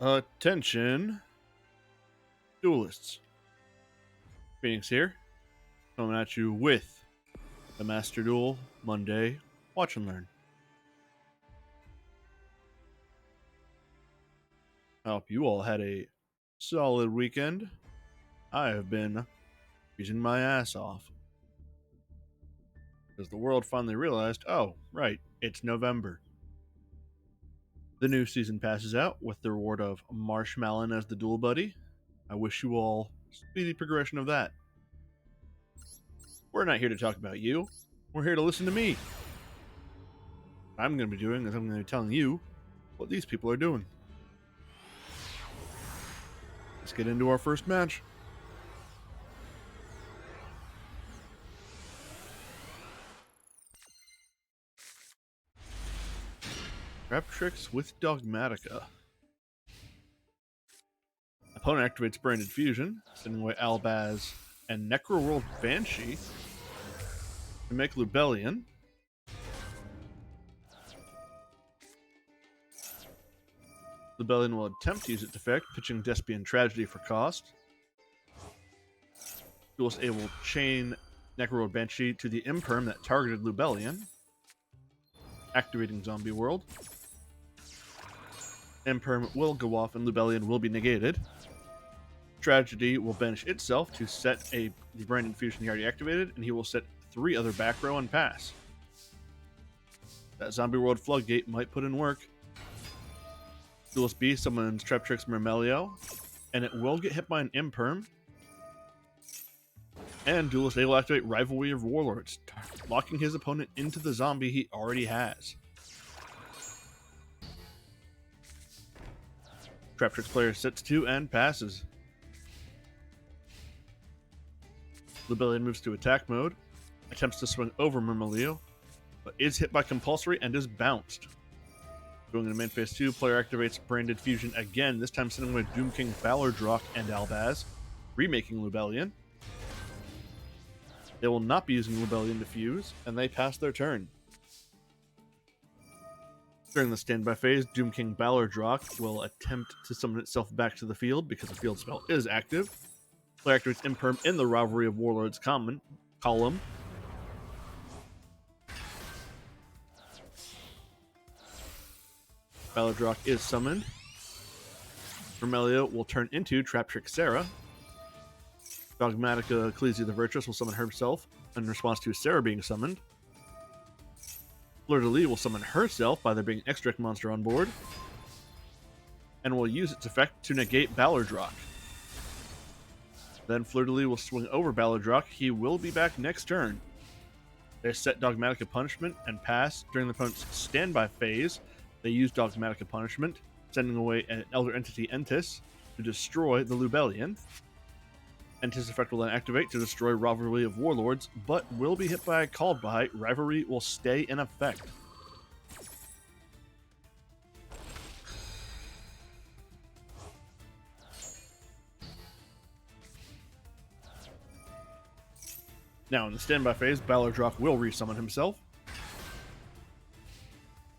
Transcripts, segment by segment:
Attention, duelists. Phoenix here, coming at you with the Master Duel Monday Watch and Learn. I hope you all had a solid weekend. I have been freezing my ass off because the world finally realized, oh, right, it's November. The new season passes out with the reward of Marshmallow as the duel buddy. I wish you all speedy progression of that. We're not here to talk about you. We're here to listen to me. What I'm going to be doing is I'm going to be telling you what these people are doing. Let's get into our first match. Trap Tricks with Dogmatica. Opponent activates Branded Fusion, sending away Albaz and Necroworld Banshee to make Lubellion. Lubellion will attempt to use its effect, pitching Despian Tragedy for cost. Duelist A will chain Necroworld Banshee to the Imperm that targeted Lubellion, activating Zombie World. Imperm will go off and Lubellion will be negated. Tragedy will banish itself to set the Branded Fusion he already activated, and he will set 3 other back row and pass. That Zombie World Floodgate might put in work. Duelist B summons Trap Tricks Myrmelio, and it will get hit by an Imperm. And Duelist A will activate Rivalry of Warlords, locking his opponent into the zombie he already has. Trap Tricks player sets 2 and passes. Lubellion moves to attack mode, attempts to swing over Myrmelio, but is hit by Compulsory and is bounced. Going into main phase 2, player activates Branded Fusion again, this time sending away Doom King, Ballardrock, and Albaz, remaking Lubellion. They will not be using Lubellion to fuse, and they pass their turn. During the standby phase, Doom King Ballardrock will attempt to summon itself back to the field because the field spell is active. Player activates Imperm in the Rivalry of Warlords column. Ballardrock is summoned. Myrmelio will turn into Trap Trick Sarah. Dogmatica Ecclesia the Virtuous will summon herself in response to Sarah being summoned. Fleur de Lis will summon herself by there being an extra monster on board, and will use its effect to negate Ballardrock. Then Fleur de Lis will swing over Ballardrock. He will be back next turn. They set Dogmatica Punishment and pass. During the opponent's standby phase, they use Dogmatica Punishment, sending away an Elder Entity Entis to destroy the Lubellion. Entis effect will then activate to destroy Rivalry of Warlords, but will be hit by a called by. Rivalry will stay in effect. Now, in the standby phase, Ballardrock will resummon himself,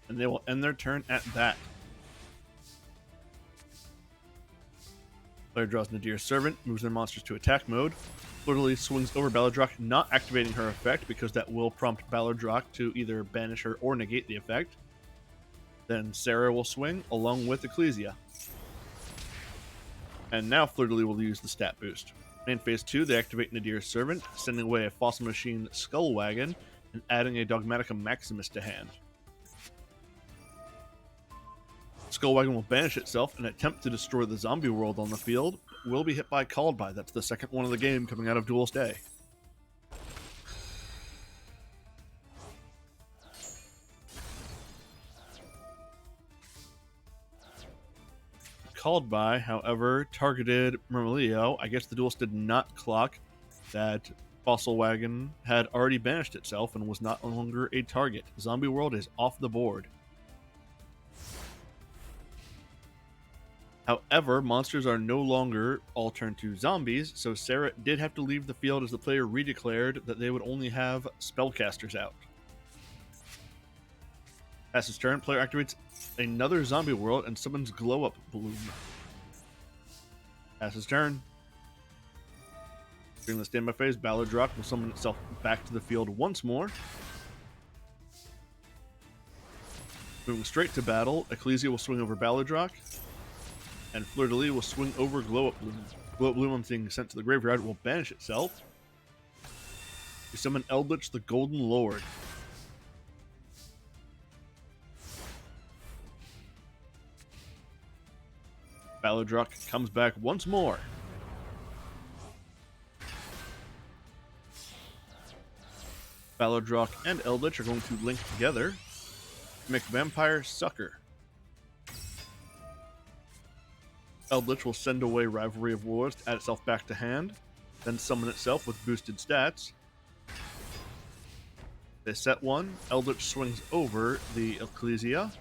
and they will end their turn at that. Player draws Nadir's Servant, moves their monsters to attack mode. Fleur de Lis swings over Ballardrock, not activating her effect because that will prompt Ballardrock to either banish her or negate the effect. Then Sarah will swing along with Ecclesia. And now Fleur de Lis will use the stat boost. In phase 2, they activate Nadir's Servant, sending away a Fossil Machine Skull Wagon and adding a Dogmatica Maximus to hand. Skullwagon will banish itself and attempt to destroy the zombie world on the field. Will be hit by called by. That's the second one of the game coming out of Duelist A. Called by, however, targeted Myrmelio. I guess the Duelist did not clock that Fossil Wagon had already banished itself and was not longer a target. Zombie world is off the board. However, monsters are no longer all turned to zombies, so Sarah did have to leave the field as the player redeclared that they would only have spellcasters out. Passes turn, player activates another zombie world and summons Glow Up Bloom. Passes turn. During the standby phase, Balladrock will summon itself back to the field once more. Moving straight to battle, Ecclesia will swing over Balladrock, and Fleur de Lis will swing over Glow Up Bloom. Glow Up Bloom, on being sent to the graveyard, will banish itself. We summon Eldritch the Golden Lord. Balladrock comes back once more. Balladrock and Eldritch are going to link together to make Vampire Sucker. Eldritch will send away Rivalry of Wars to add itself back to hand, then summon itself with boosted stats. They set one. Eldritch swings over the Ecclesia.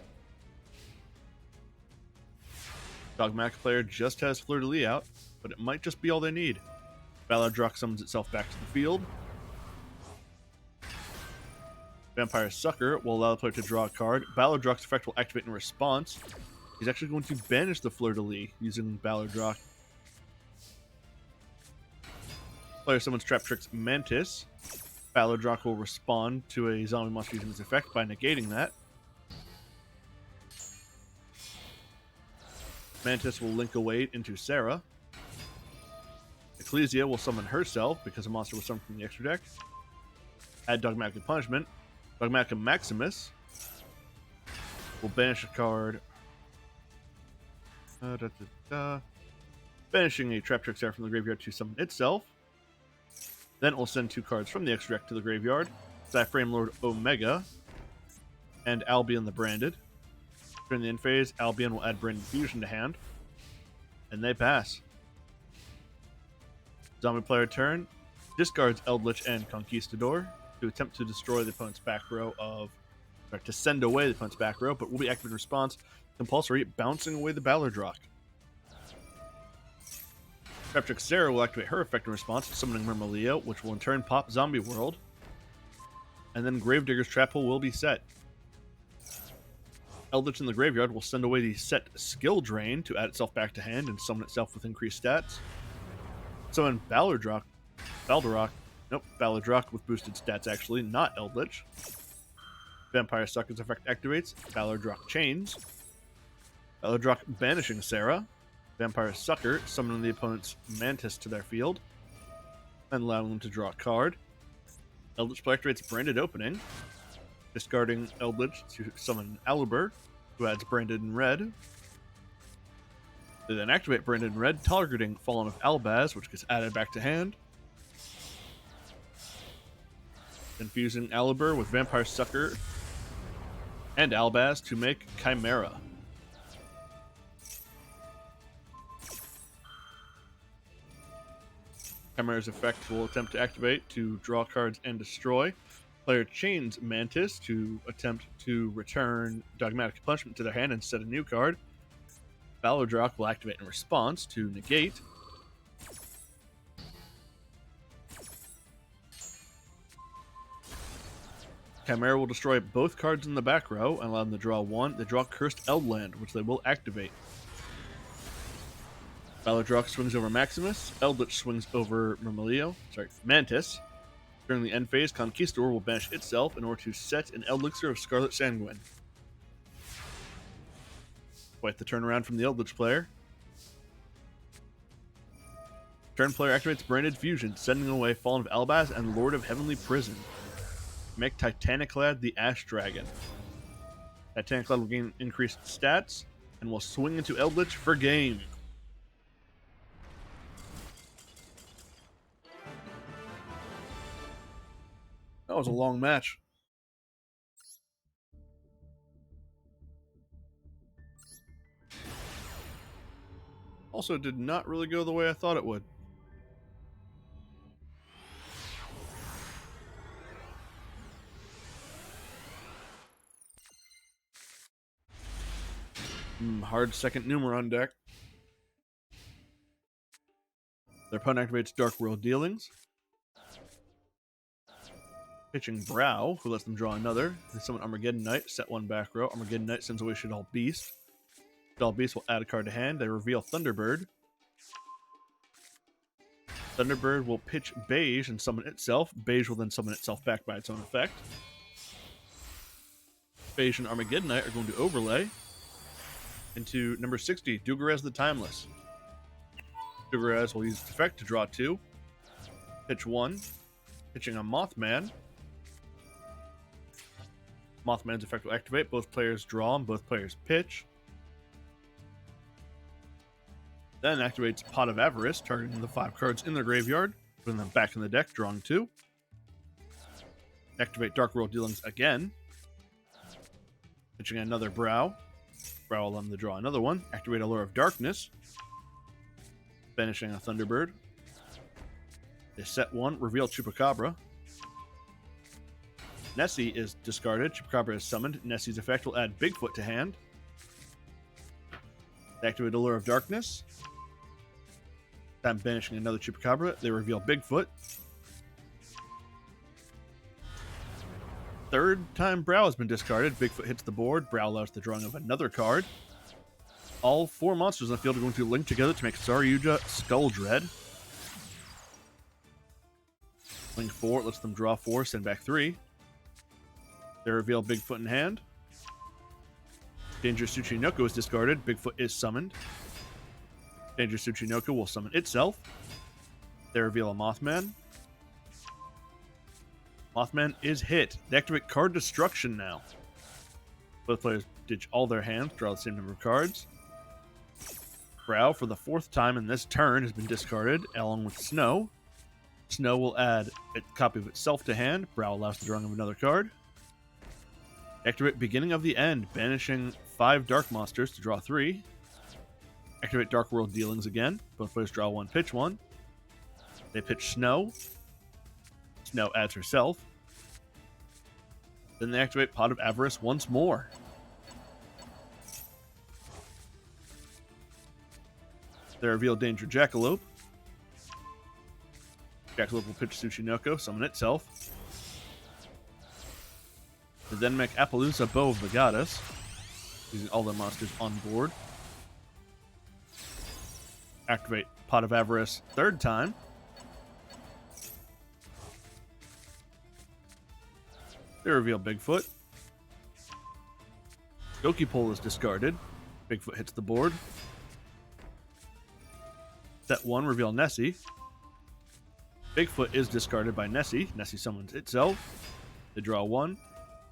Dogmatic player just has Fleur de Lis out, but it might just be all they need. Balladrock summons itself back to the field. Vampire Sucker will allow the player to draw a card. Balladrock's effect will activate in response. He's actually going to banish the Fleur de Lis using Balladrock. Player summons Traptrix Mantis. Balladrock will respond to a zombie monster using his effect by negating that. Mantis will link away into Sarah. Ecclesia will summon herself because a monster was summoned from the extra deck. Add Dogmatic Punishment. Dogmatic Maximus will banish a card. Banishing a Traptrix Sarah from the graveyard to summon itself. Then it will send 2 cards from the extra deck to the graveyard. Cyframe Lord Omega and Albion the Branded. During the end phase, Albion will add Branded Fusion to hand. And they pass. Zombie player turn. Discards Eldritch and Conquistador to attempt to destroy the opponent's back row of... Sorry, to send away the opponent's back row, but will be active in response. Compulsory, bouncing away the Balladrock. Traptrix Sarah will activate her effect in response, summoning Myrmileo, which will in turn pop Zombie World. And then Gravedigger's Trap Hole will be set. Eldritch in the graveyard will send away the set Skill Drain to add itself back to hand and summon itself with increased stats. Summon Balladrock with boosted stats actually, not Eldritch. Vampire Sucker's effect activates, Balladrock Chains. Balladrock banishing Sarah. Vampire Sucker summoning the opponent's Mantis to their field and allowing them to draw a card. Eldritch player activates Branded Opening, discarding Eldritch to summon Aluber, who adds Branded in red. They then activate Branded in red, targeting Fallen of Albaz, which gets added back to hand. Infusing Aluber with Vampire Sucker and Albaz to make Chimera. Chimera's effect will attempt to activate to draw cards and destroy. Player chains Mantis to attempt to return Dogmatic Punishment to their hand and set a new card. Balladrock will activate in response to negate. Chimera will destroy both cards in the back row and allow them to draw 1. They draw Cursed Eldland, which they will activate. Balladrock swings over Maximus. Eldritch swings over Mantis. During the end phase, Conquistador will banish itself in order to set an Elixir of Scarlet Sanguine. Quite the turnaround from the Eldritch player. Turn player activates Branded Fusion, sending away Fallen of Albaz and Lord of Heavenly Prison. Make Titaniclad the Ash Dragon. Titaniclad will gain increased stats and will swing into Eldritch for game. That was a long match. Also, did not really go the way I thought it would. Hard second Numeron deck. Their opponent activates Dark World Dealings. pitching Brow, who lets them draw another. They summon Armageddon Knight, set one back row. Armageddon Knight sends away Shaddoll Beast. Shaddoll Beast will add a card to hand. They reveal Thunderbird. Thunderbird will pitch Beige and summon itself. Beige will then summon itself back by its own effect. Beige and Armageddon Knight are going to overlay into number 60, Dugarez the Timeless. Dugarez will use its effect to draw 2. Pitch 1. Pitching a Mothman. Mothman's effect will activate. Both players draw and both players pitch. Then activates Pot of Avarice, targeting the 5 cards in their graveyard, putting them back in the deck, drawing 2. Activate Dark World Dealings again. Pitching another Brow. Brow will let them draw another one. Activate Allure of Darkness. Banishing a Thunderbird. They set 1, reveal Chupacabra. Nessie is discarded. Chupacabra is summoned. Nessie's effect will add Bigfoot to hand. They activate Allure of Darkness. I'm banishing another Chupacabra. They reveal Bigfoot. Third time Brow has been discarded. Bigfoot hits the board. Brow allows the drawing of another card. All 4 monsters on the field are going to link together to make Saryuja Skulldread. Link 4 lets them draw 4, send back 3. They reveal Bigfoot in hand. Dangerous Tsuchinoko is discarded. Bigfoot is summoned. Dangerous Tsuchinoko will summon itself. They reveal a Mothman. Mothman is hit. They activate card destruction now. Both players ditch all their hands, draw the same number of cards. Brow, for the 4th time in this turn, has been discarded, along with Snow. Snow will add a copy of itself to hand. Brow allows the drawing of another card. Activate Beginning of the End, banishing 5 dark monsters to draw 3. Activate Dark World Dealings again. Both players draw 1, pitch 1. They pitch Snow. Snow adds herself. Then they activate Pot of Avarice once more. They reveal Danger Jackalope. Jackalope will pitch Tsuchinoko, summon itself. They then make Appaloosa Bow of the Goddess, using all their monsters on board. Activate Pot of Avarice 3rd time. They reveal Bigfoot. Goki Pole is discarded. Bigfoot hits the board. Set 1, reveal Nessie. Bigfoot is discarded by Nessie. Nessie summons itself. They draw 1.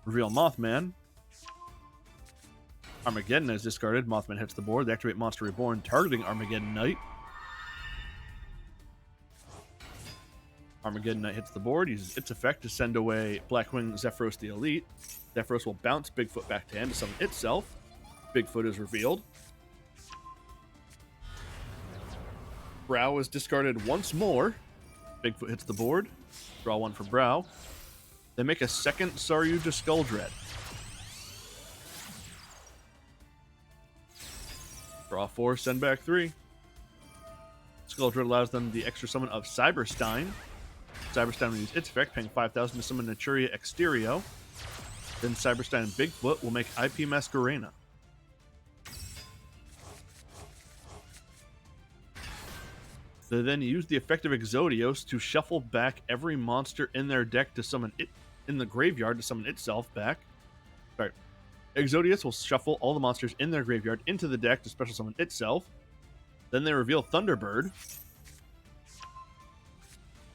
Reveal Mothman. Armageddon is discarded. Mothman hits the board. They activate Monster Reborn, targeting Armageddon Knight. Armageddon Knight hits the board, uses its effect to send away Blackwing Zephyros the Elite. Zephyros will bounce Bigfoot back to hand to summon itself. Bigfoot is revealed. Brow is discarded once more. Bigfoot hits the board. Draw 1 for Brow. They make a second Saryuja Skulldread. Draw 4, send back 3. Skulldread allows them the extra summon of Cyberstein. Cyberstein will use its effect, paying 5,000 to summon Naturia Exterio. Then Cyberstein and Bigfoot will make IP Masquerena. They then use the effect of Exodios to shuffle back every monster in their deck to summon it in the graveyard to summon itself back. Sorry. Exodius will shuffle all the monsters in their graveyard into the deck to special summon itself. Then they reveal Thunderbird.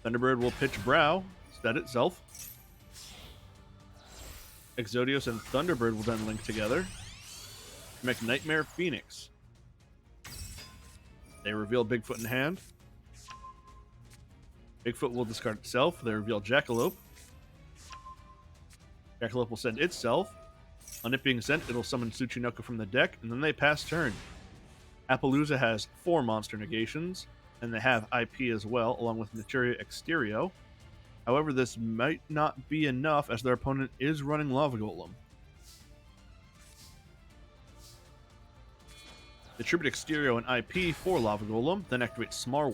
Thunderbird will pitch Brow, set itself. Exodios and Thunderbird will then link together to make Nightmare Phoenix. They reveal Bigfoot in hand. Bigfoot will discard itself. They reveal Jackalope. Jackalope will send itself. On it being sent, it'll summon Tsuchinoko from the deck, and then they pass turn. Appaloosa has 4 monster negations, and they have IP as well, along with Naturia Exterio. However, this might not be enough, as their opponent is running Lava Golem. They tribute Exterio and IP for Lava Golem, then activate Small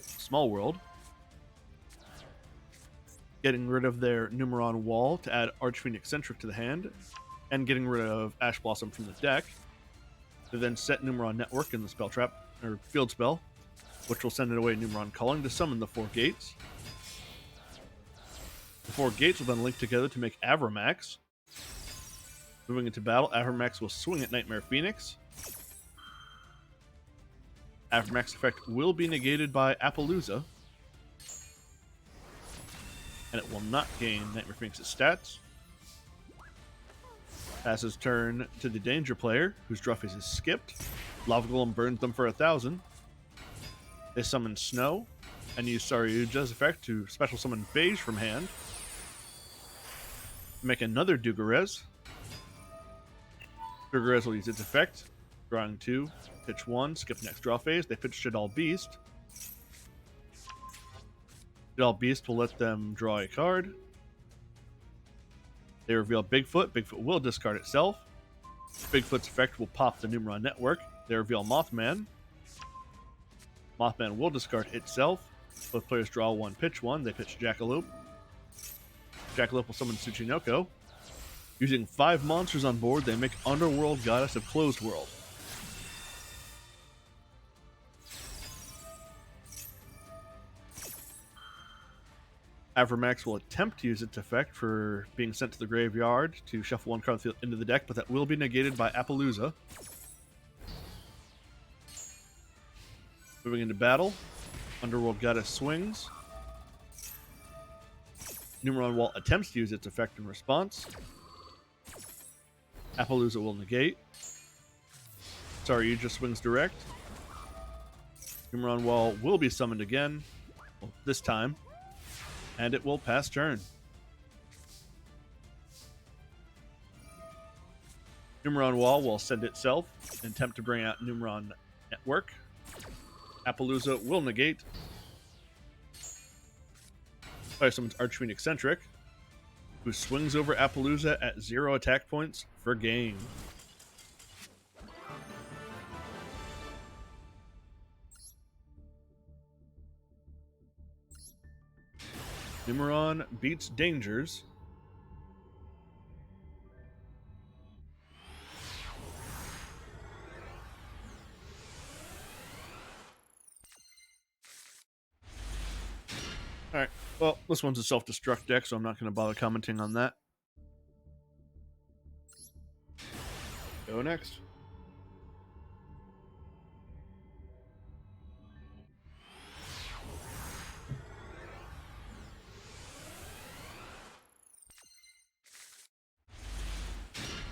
World. getting rid of their Numeron Wall to add Archfiend Eccentric to the hand, and getting rid of Ash Blossom from the deck. They then set Numeron Network in the spell trap, or field spell, which will send it away Numeron Calling to summon the 4 gates. The 4 gates will then link together to make Avramax. Moving into battle, Avramax will swing at Nightmare Phoenix. Avramax effect will be negated by Appaloosa, and it will not gain Nightmare Phoenix's stats. Passes turn to the danger player, whose draw phase is skipped. Lava Golem burns them for 1,000. They summon Snow, and use Saryuja's effect to special summon Beige from hand. Make another Dugarez. Dugarez will use its effect, drawing 2, pitch 1, skip next draw phase. They pitch Shadal Beast. Shadal Beast will let them draw a card. They reveal Bigfoot. Bigfoot will discard itself. Bigfoot's effect will pop the Numeron Network. They reveal Mothman. Mothman will discard itself. Both players draw 1, pitch 1. They pitch Jackalope. Jackalope will summon Tsuchinoko. Using 5 monsters on board, they make Underworld Goddess of Closed World. Avramax will attempt to use its effect for being sent to the graveyard to shuffle 1 card into the deck, but that will be negated by Appaloosa. Moving into battle, Underworld Goddess swings. Numeron Wall attempts to use its effect in response. Appaloosa will negate. Saryuja swings direct. Numeron Wall will be summoned again, well, this time, and it will pass turn. Numeron Wall will send itself and attempt to bring out Numeron Network. Appaloosa will negate. Fire summons Archfiend Eccentric, who swings over Appaloosa at 0 attack points for game. Numeron beats Dangers. Alright, well, this one's a self-destruct deck, so I'm not going to bother commenting on that. Go next.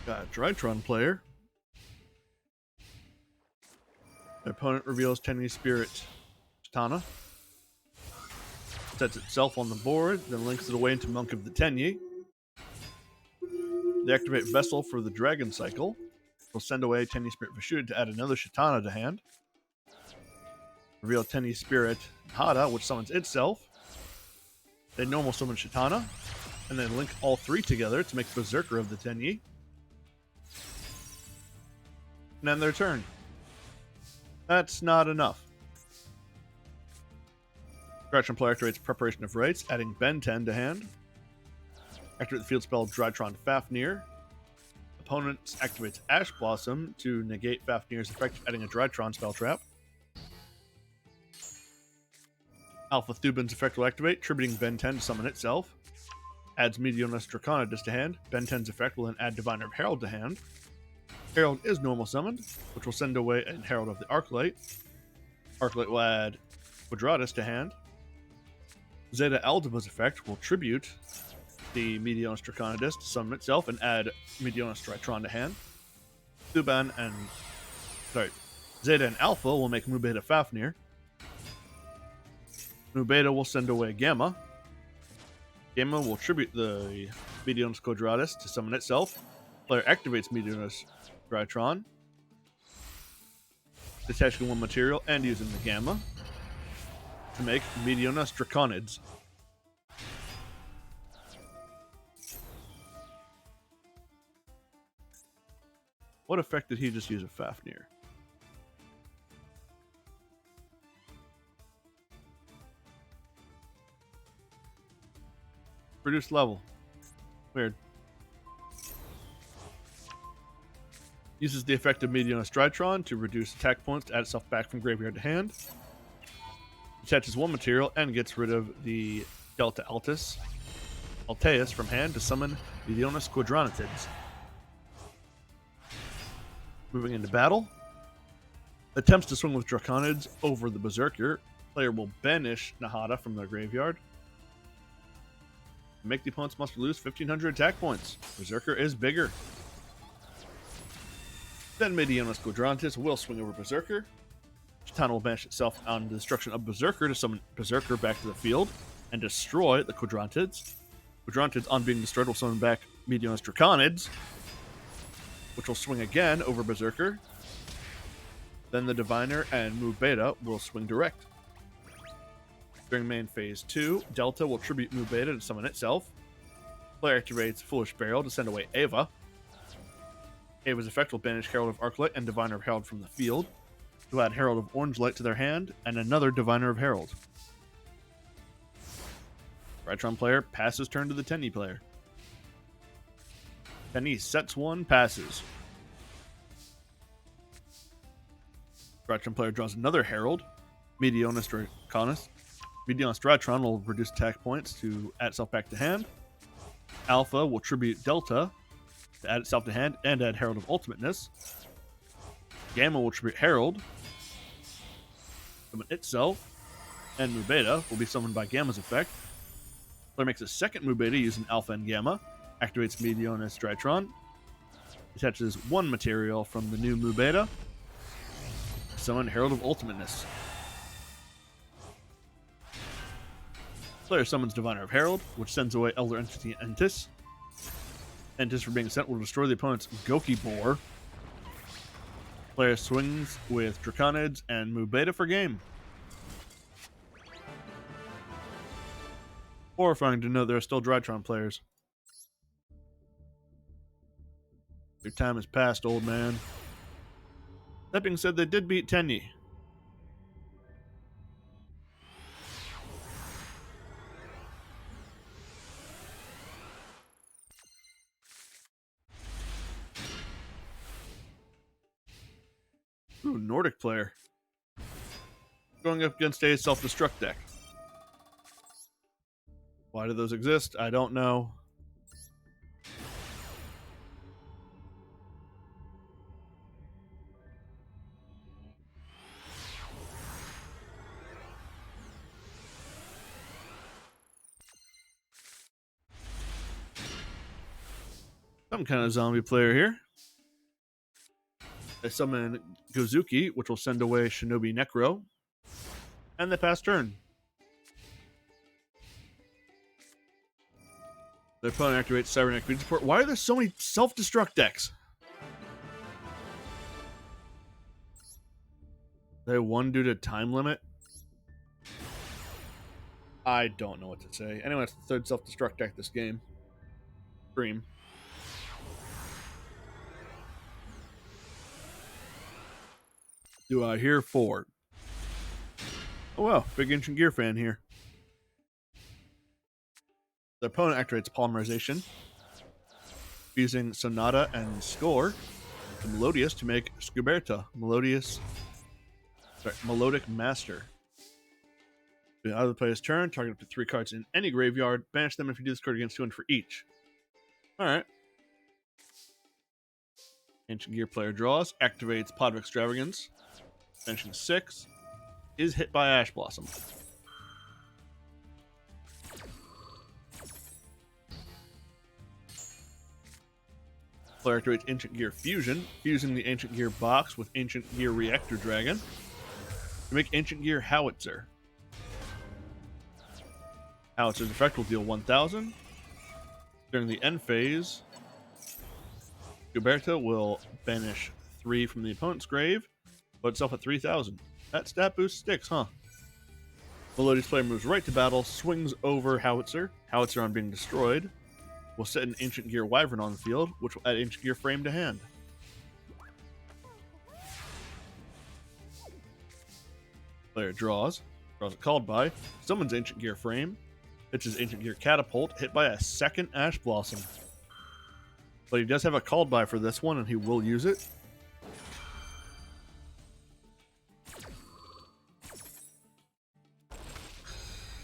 Got a Drytron player. Their opponent reveals Tenny Spirit Chitana. Sets itself on the board, then links it away into Monk of the Tenyi. They activate Vessel for the Dragon Cycle. They'll send away Tenny Spirit Vashud to add another Chitana to hand. Reveal Tenny Spirit Hada, which summons itself. They normal summon Chitana, and then link all 3 together to make Berserker of the Tenyi. And end their turn. That's not enough. Drytron player activates Preparation of Rites, adding Ben 10 to hand. Activate the field spell Drytron Fafnir. Opponent activates Ash Blossom to negate Fafnir's effect, adding a Drytron spell trap. Alpha Thuban's effect will activate, tributing Ben 10 to summon itself. Adds Medionis Draconidus to hand. Ben 10's effect will then add Diviner of Herald to hand. Herald is normal summoned, which will send away a Herald of the Arclight. Arclight will add Quadratus to hand. Zeta Aldiba's effect will tribute the Medionis Draconidus to summon itself and add Medionis Drytron to hand. Zeta and Alpha will make Mu Beta Fafnir. Mu Beta will send away Gamma. Gamma will tribute the Medionis Quadratus to summon itself. Player activates Medionis Drytron, detaching 1 material and using the Gamma to make Medionis Draconids. What effect did he just use of Fafnir? Reduced level. Weird. Uses the effect of Meteor Strytron to reduce attack points to add itself back from graveyard to hand. Attaches one material and gets rid of the Delta Alteus from hand to summon Meteonis Quadronatids. Moving into battle. Attempts to swing with Draconids over the Berserker. Player will banish Nahata from their graveyard. Make the opponent's monster lose 1,500 attack points. Berserker is bigger. Then Meteonis Quadrantis will swing over Berserker. Chitana will banish itself on the destruction of Berserker to summon Berserker back to the field and destroy the Quadrantids. Quadrantids, on being destroyed, will summon back Meteonis Draconids, which will swing again over Berserker. Then the Diviner and Move Beta will swing direct. During main phase 2, Delta will tribute Move Beta to summon itself. Player activates Foolish Burial to send away Ava. Ava's effect will banish Herald of Arclight and Diviner of Herald from the field, to add Herald of Orange Light to their hand, and another Diviner of Herald. Rytron player passes turn to the Tenny player. Tenny sets one, passes. Rytron player draws another Herald. Meteonis Strytron will reduce attack points to add itself back to hand. Alpha will tribute Delta to add itself to hand and add Herald of Ultimateness. Gamma will tribute Herald, summon itself, and Mubeta will be summoned by Gamma's effect. Player makes a second Mubeta using Alpha and Gamma, activates Meteonis Strytron, attaches one material from the new Mubeta, summon Herald of Ultimateness. Player summons Diviner of Herald, which sends away Elder Entity Entis. Entis, for being sent, will destroy the opponent's Goki Boar. Player swings with Draconids and Move Beta for game. Horrifying to know there are still Drytron players. Your time has passed, old man. That being said, they did beat Tenyi. Ooh, Nordic player. Going up against a self-destruct deck. Why do those exist? I don't know. Some kind of zombie player here. They summon Gozuki, which will send away Shinobi Necro. And they pass turn. Their opponent activates Cybernetic Queen Support. Why are there so many self-destruct decks? They won due to time limit? I don't know what to say. Anyway, it's the third self-destruct deck this game. Dream. Do I hear 4? Oh wow, big Ancient Gear fan here. The opponent activates Polymerization, using Sonata and Score to Melodious to make Scuberta, Melodic Master. The other player's turn, target up to 3 cards in any graveyard, banish them if you do this card against 200 for each. Alright. Ancient Gear player draws, activates Pot of Extravagance, banishing 6, is hit by Ash Blossom. Player activates Ancient Gear Fusion, fusing the Ancient Gear box with Ancient Gear Reactor Dragon to make Ancient Gear Howitzer. Howitzer's effect will deal 1,000. During the end phase, Gilberto will banish 3 from the opponent's grave, put itself at 3,000. That stat boost sticks, huh? Melodious player moves right to battle, swings over Howitzer. Howitzer, on being destroyed, will set an Ancient Gear Wyvern on the field, which will add Ancient Gear Frame to hand. Player draws a called by, summons Ancient Gear Frame, It's his Ancient Gear Catapult, hit by a second Ash Blossom. But he does have a called by for this one, and he will use it.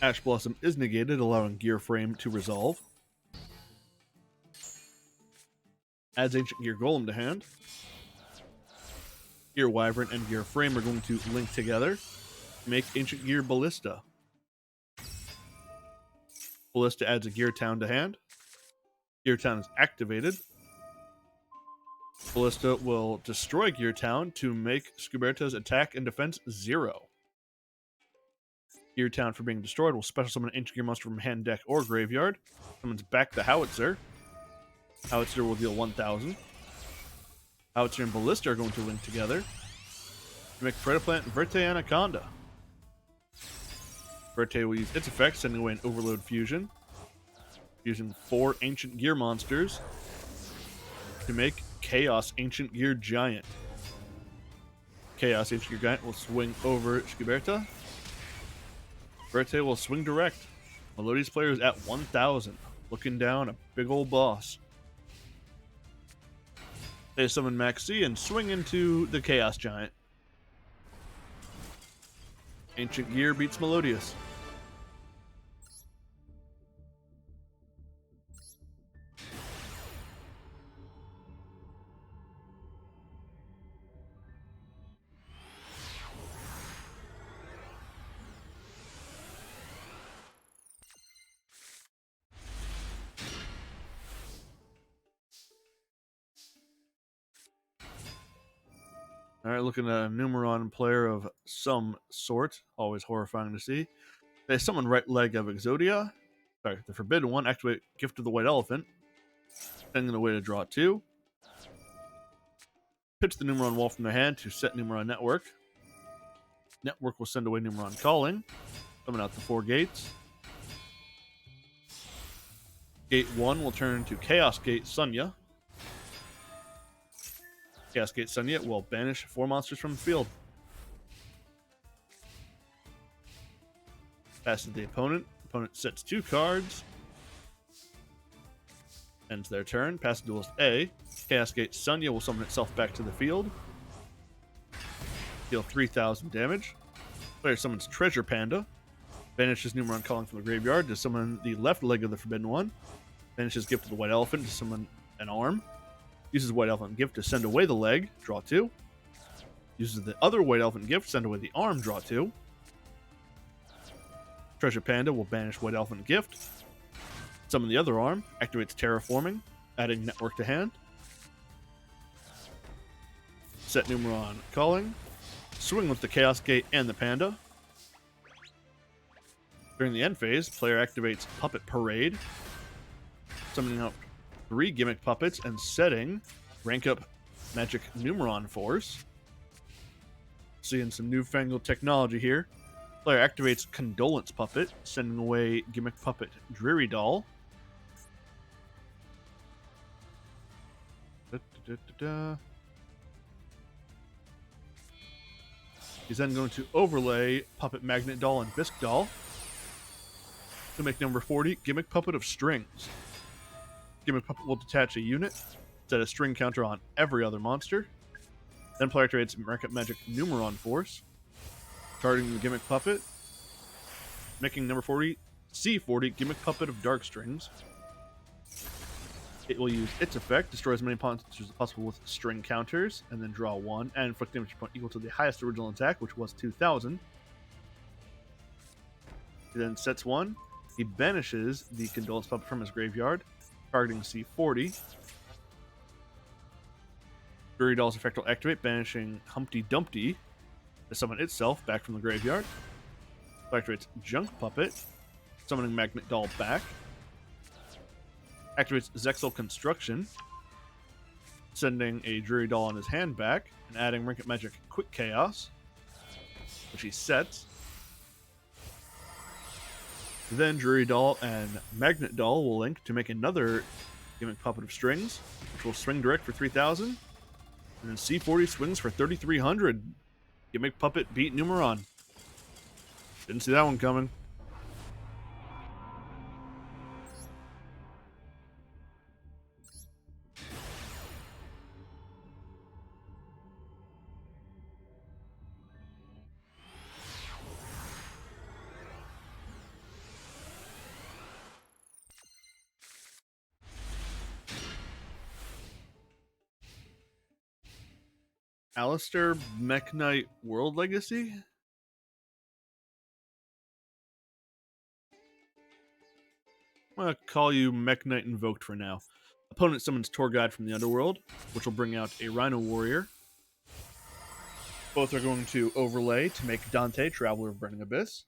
Ash Blossom is negated, allowing Gear Frame to resolve. Adds Ancient Gear Golem to hand. Gear Wyvern and Gear Frame are going to link together to make Ancient Gear Ballista. Ballista adds a Gear Town to hand. Gear Town is activated. Ballista will destroy Gear Town to make Scuberta's attack and defense 0. Gear Town, for being destroyed, will special summon an Ancient Gear monster from hand, deck, or graveyard. Summons back the Howitzer. Howitzer will deal 1,000. Howitzer and Ballista are going to link together to make Predaplant Verte Anaconda. Verte will use its effect, sending away an Overload Fusion, using 4 Ancient Gear monsters to make Chaos Ancient Gear Giant. Chaos Ancient Gear Giant will swing over Scuberta. Verte will swing direct. Melodious player is at 1,000, looking down a big old boss. They summon Maxi and swing into the Chaos Giant. Ancient Gear beats Melodious. All right, looking at a Numeron player of some sort. Always horrifying to see. They summon right leg of Exodia. Sorry, the Forbidden One. Activate Gift of the White Elephant. Sending it away to draw 2. Pitch the Numeron Wall from their hand to set Numeron Network. Network will send away Numeron Calling. Summon out the 4 gates. Gate 1 will turn to Chaos Gate Sunya. Chaos Gate Sunya will banish 4 monsters from the field. Passes the opponent. Opponent sets 2 cards. Ends their turn. Passes Duelist A. Chaos Gate Sunya will summon itself back to the field. Deal 3,000 damage. Player summons Treasure Panda. Banishes Numeron Calling from the graveyard to summon the left leg of the Forbidden One. Banishes Gift of the White Elephant to summon an arm. Uses White Elephant Gift to send away the leg, draw 2. Uses the other White Elephant Gift, send away the arm, draw 2. Treasure Panda will banish White Elephant Gift. Summon the other arm, activates Terraforming, adding Network to hand. Set Numeron Calling. Swing with the Chaos Gate and the Panda. During the end phase, player activates Puppet Parade, summoning out 3 Gimmick Puppets and setting rank up Magic Numeron Force. Seeing some newfangled technology here. Player activates Condolence Puppet, sending away Gimmick Puppet Dreary Doll. He's then going to overlay Puppet Magnet Doll and Bisque Doll to make number 40 Gimmick Puppet of Strings. Gimmick Puppet will detach a unit, set a string counter on every other monster. Then player activates Magic Numeron Force, targeting the Gimmick Puppet, making number 40 C40 Gimmick Puppet of Dark Strings. It will use its effect, destroy as many monsters as possible with string counters, and then draw 1, and inflict damage point equal to the highest original attack, which was 2,000. He then sets 1. He banishes the Condolence Puppet from his graveyard, targeting C40. Dreary Doll's effect will activate, banishing Humpty Dumpty to summon itself back from the graveyard. It activates Junk Puppet, summoning Magnet Doll back. Activates Zexal Construction, sending a Dreary Doll on his hand back, and adding Rinket Magic Quick Chaos, which he sets. Then Dreary Doll and Magnet Doll will link to make another Gimmick Puppet of Strings, which will swing direct for 3,000. And then C40 swings for 3,300. Gimmick Puppet beat Numeron. Didn't see that one coming. Alistair, Mech Knight, World Legacy? I'm going to call you Mech Knight Invoked for now. Opponent summons Tour Guide from the Underworld, which will bring out a Rhino Warrior. Both are going to overlay to make Dante Traveler of Burning Abyss.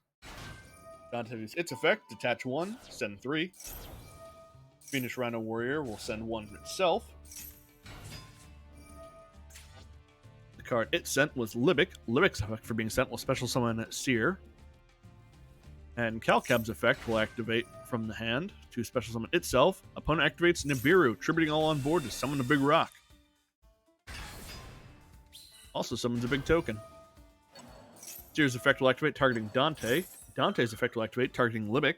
Dante uses its effect, detach 1, send 3. Fiendish Rhino Warrior will send 1 itself. The card it sent was Libic. Libic's effect for being sent will special summon Seer. And Calcab's effect will activate from the hand to special summon itself. Opponent activates Nibiru, tributing all on board to summon a big rock. Also summons a big token. Seer's effect will activate targeting Dante. Dante's effect will activate targeting Libic.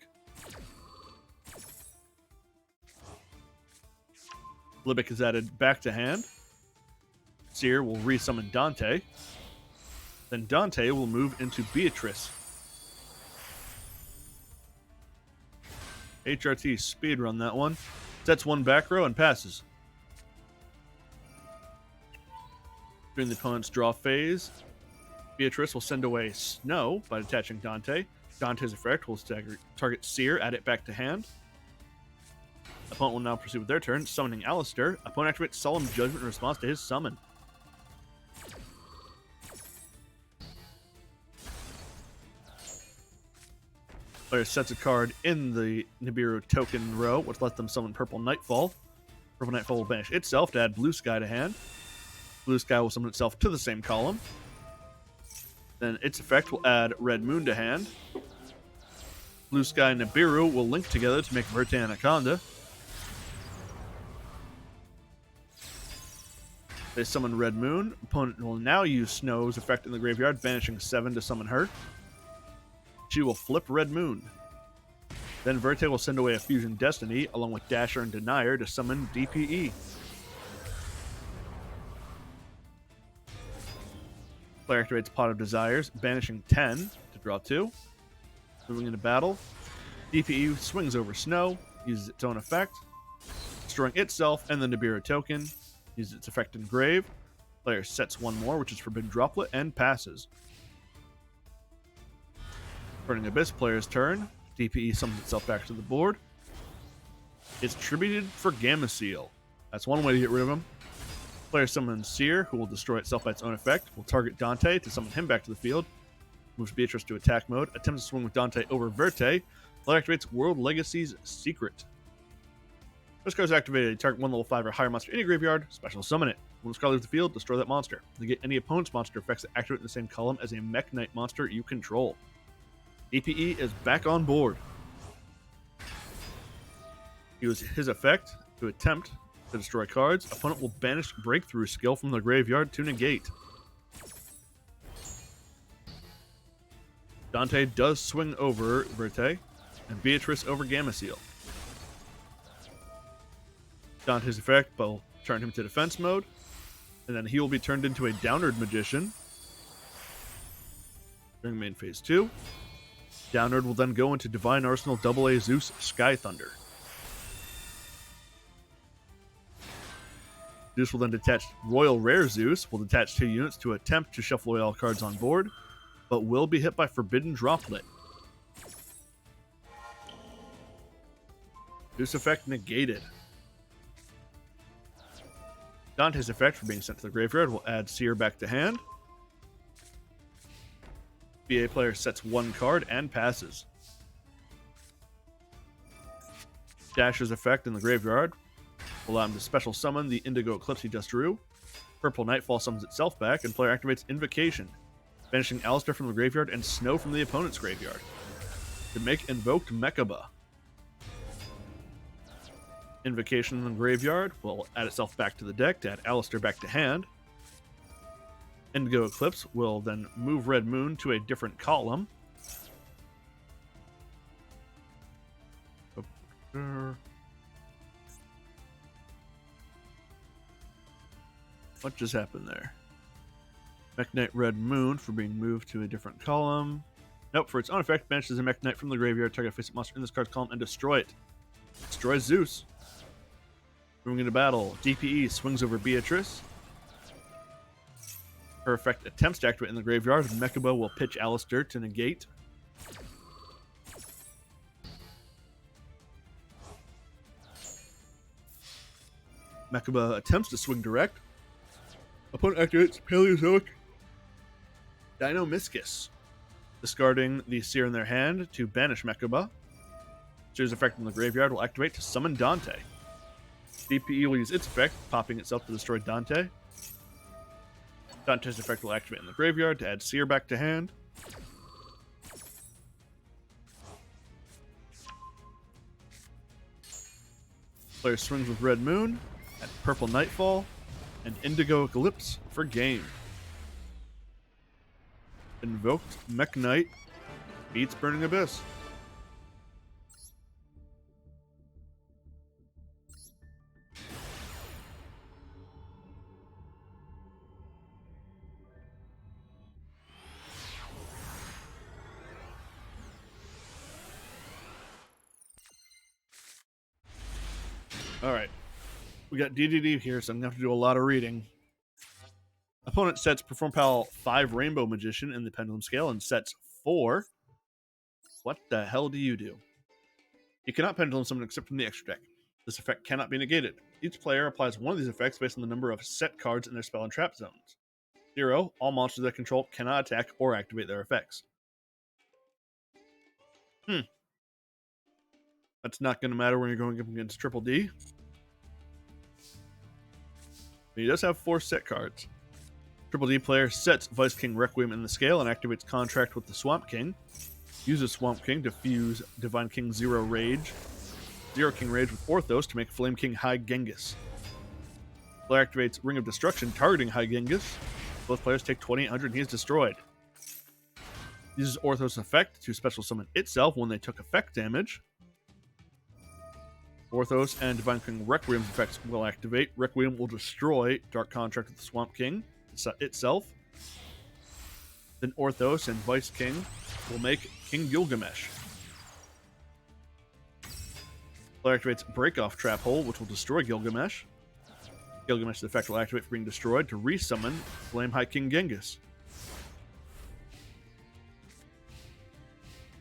Libic is added back to hand. Seer will resummon Dante. Then Dante will move into Beatrice. HRT speedrun that one. Sets 1 back row and passes. During the opponent's draw phase, Beatrice will send away Snow by detaching Dante. Dante's effect will target Seer, add it back to hand. Opponent will now proceed with their turn, summoning Alistair. Opponent activates Solemn Judgment in response to his summon. Player sets a card in the Nibiru token row, which lets them summon Purple Nightfall. Purple Nightfall will banish itself to add Blue Sky to hand. Blue Sky will summon itself to the same column. Then its effect will add Red Moon to hand. Blue Sky and Nibiru will link together to make Verte Anaconda. They summon Red Moon. Opponent will now use Snow's effect in the graveyard, banishing 7 to summon her. She will flip Red Moon. Then Verte will send away a Fusion Destiny, along with Dasher and Denier, to summon DPE. Player activates Pot of Desires, banishing 10 to draw 2. Moving into battle, DPE swings over Snow, uses its own effect, destroying itself and the Nibiru token, uses its effect in Grave. Player sets 1 more, which is Forbidden Droplet, and passes. Burning Abyss player's turn. DPE summons itself back to the board. It's tributed for Gamma Seal. That's one way to get rid of him. Player summons Seer, who will destroy itself by its own effect. Will target Dante to summon him back to the field. Moves Beatrice to attack mode. Attempts to swing with Dante over Verte. Player activates World Legacy's Secret. This card is activated. Target 1 level 5 or higher monster in your graveyard. Special summon it. When this card leaves the field, destroy that monster. Negate any opponent's monster effects that activate in the same column as a Mech Knight monster you control. DPE is back on board. Use his effect to attempt to destroy cards. Opponent will banish Breakthrough skill from the graveyard to negate. Dante does swing over Verte, and Beatrice over Gamma Seal. Dante's effect will turn him to defense mode, and then he will be turned into a Downward Magician during main phase 2. Downward will then go into Divine Arsenal AA Zeus Sky Thunder. Zeus will then detach Royal Rare Zeus, will detach 2 units to attempt to shuffle away all cards on board, but will be hit by Forbidden Droplet. Zeus effect negated. Dante's effect for being sent to the graveyard will add Seer back to hand. BA player sets 1 card and passes. Dasher's effect in the graveyard will allow him to special summon the Indigo Eclipse he just drew. Purple Nightfall summons itself back, and player activates Invocation, banishing Alistair from the graveyard and Snow from the opponent's graveyard to make Invoked Mechaba. Invocation in the graveyard will add itself back to the deck to add Alistair back to hand. Indigo Eclipse will then move Red Moon to a different column. What just happened there? Mech Knight Red Moon for being moved to a different column. Nope, for its own effect, banishes a Mech Knight from the graveyard, target face monster in this card's column, and destroy it. Destroy Zeus. Moving into battle, DPE swings over Beatrice. Her effect attempts to activate in the graveyard. Mechaba will pitch Alistair to negate. Mechaba attempts to swing direct. Opponent activates Paleozoic Dinomischus, discarding the Seer in their hand to banish Mechaba. Seer's effect in the graveyard will activate to summon Dante. DPE will use its effect, popping itself to destroy Dante. Dante's effect will activate in the graveyard to add Seer back to hand. Player swings with Red Moon at Purple Nightfall and Indigo Eclipse for game. Invoked Mech Knight beats Burning Abyss. Alright. We got DDD here, so I'm going to have to do a lot of reading. Opponent sets Perform Pal 5 Rainbow Magician in the Pendulum Scale and sets 4. What the hell do you do? You cannot Pendulum Summon except from the extra deck. This effect cannot be negated. Each player applies one of these effects based on the number of set cards in their spell and trap zones. 0. All monsters that control cannot attack or activate their effects. That's not going to matter when you're going up against Triple D. But he does have 4 set cards. Triple D player sets Vice King Requiem in the scale and activates Contract with the Swamp King. Uses Swamp King to fuse Divine King Zero Rage. Zero King Rage with Orthos to make Flame King High Genghis. Player activates Ring of Destruction targeting High Genghis. Both players take 2800 and he is destroyed. Uses Orthos effect to special summon itself when they took effect damage. Orthos and Divine King Requiem effects will activate. Requiem will destroy Dark Contract with the Swamp King itself. Then Orthos and Vice King will make King Gilgamesh. Player activates Breakoff Trap Hole, which will destroy Gilgamesh. Gilgamesh's effect will activate for being destroyed to resummon Flame High King Genghis.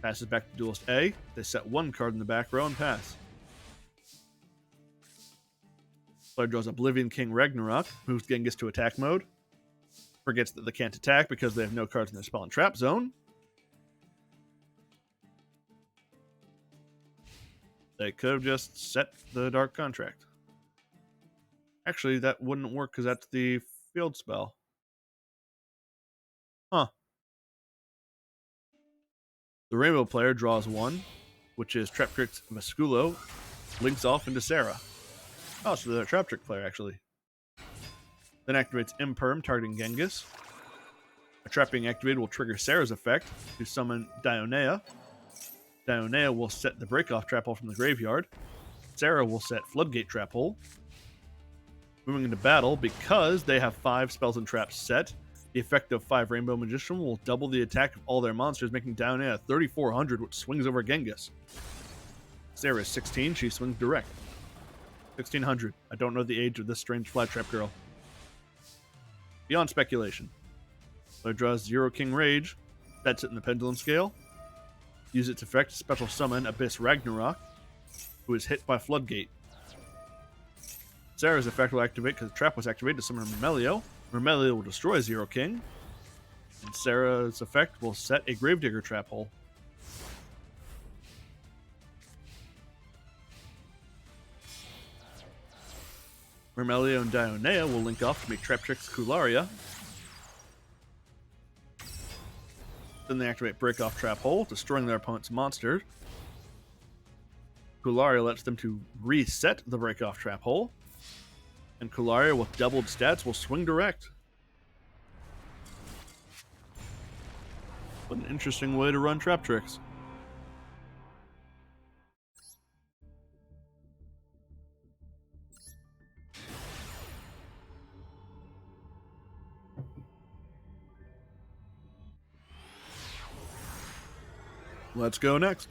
Passes back to Duelist A. They set 1 card in the back row and pass. Player draws Oblivion King Ragnarok, moves Genghis to attack mode. Forgets that they can't attack because they have no cards in their spell and trap zone. They could have just set the Dark Contract. Actually, that wouldn't work because that's the field spell. Huh. The Rainbow player draws 1, which is Traptrix Vasculo, links off into Sarah. Oh, so they're a Trap Trick player, actually. Then activates Imperm, targeting Genghis. A trap being activated will trigger Sarah's effect to summon Dionea. Dionea will set the Breakoff Trap Hole from the graveyard. Sarah will set Floodgate Trap Hole. Moving into battle, because they have 5 spells and traps set, the effect of 5 Rainbow Magician will double the attack of all their monsters, making Dionea 3400, which swings over Genghis. Sarah is 16, she swings direct. 1600. I don't know the age of this strange flat trap girl. Beyond speculation. Player draws Zero King Rage, sets it in the Pendulum Scale. Use its effect to special summon Abyss Ragnarok, who is hit by Floodgate. Sarah's effect will activate because the trap was activated to summon Mermelio. Mermelio will destroy Zero King. And Sarah's effect will set a Gravedigger Trap Hole. Mermelio and Dionea will link off to make Traptrix Kularia. Then they activate Breakoff Trap Hole, destroying their opponent's monster. Kularia lets them to reset the Breakoff Trap Hole. And Kularia, with doubled stats, will swing direct. What an interesting way to run Traptrix. Let's go next.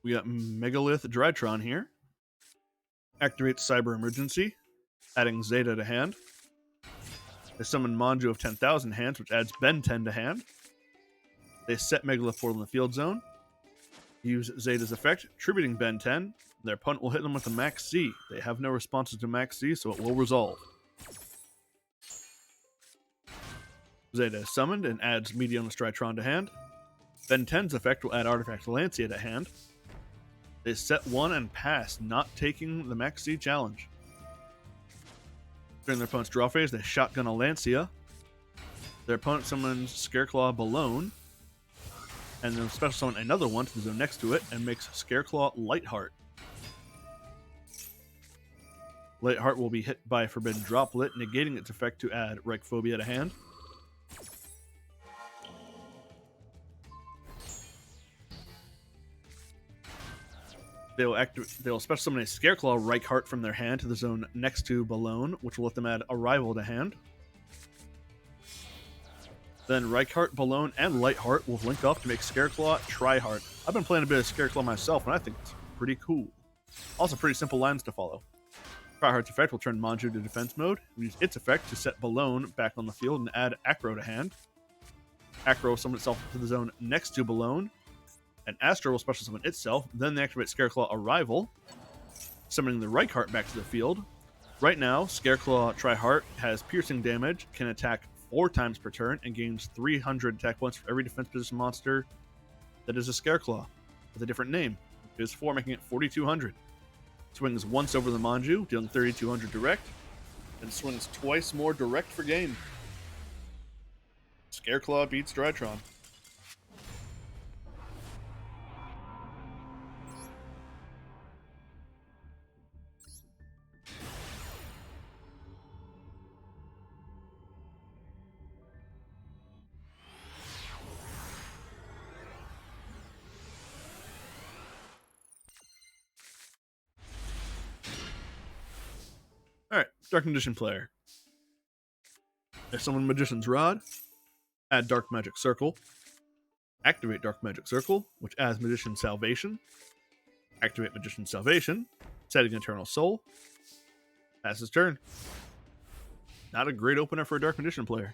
We got Megalith Drytron here. Activates Cyber Emergency, adding Zeta to hand. They summon Manju of 10,000 hands, which adds Ben 10 to hand. They set Megalith Portal in the field zone. Use Zeta's effect, tributing Ben 10. Their opponent will hit them with a Max C. They have no responses to Max C, so it will resolve. Zeta is summoned and adds Medion Strytron to hand. Ben 10's effect will add Artifact Lancia to hand. They set one and pass, not taking the Max C challenge. During their opponent's draw phase, they shotgun a Lancia. Their opponent summons Scareclaw Balone, and then special summon another one to the zone next to it and makes Scareclaw Lightheart. Lightheart will be hit by Forbidden Droplet, negating its effect to add Reichphobia to hand. They will special summon a Scareclaw Reichheart from their hand to the zone next to Balone, which will let them add Arrival to hand. Then Reichheart, Balone, and Lightheart will link up to make Scareclaw Triheart. I've been playing a bit of Scareclaw myself, and I think it's pretty cool. Also, pretty simple lines to follow. Triheart's effect will turn Manju to defense mode. We use its effect to set Balone back on the field and add Acro to hand. Acro will summon itself to the zone next to Balone, and Astro will special summon itself. Then they activate Scareclaw Arrival, summoning the Reichheart back to the field. Right now, Scareclaw Triheart has piercing damage, can attack 4 times per turn, and gains 300 attack points for every defense position monster that is a Scareclaw with a different name. It is 4, making it 4,200. Swings once over the Manju, dealing 3,200 direct, and swings twice more direct for gain. Scareclaw beats Drytron. Alright, Dark Magician player. They summon Magician's Rod, add Dark Magic Circle, activate Dark Magic Circle, which adds Magician's Salvation, activate Magician's Salvation, setting Eternal Soul, pass his turn. Not a great opener for a Dark Magician player.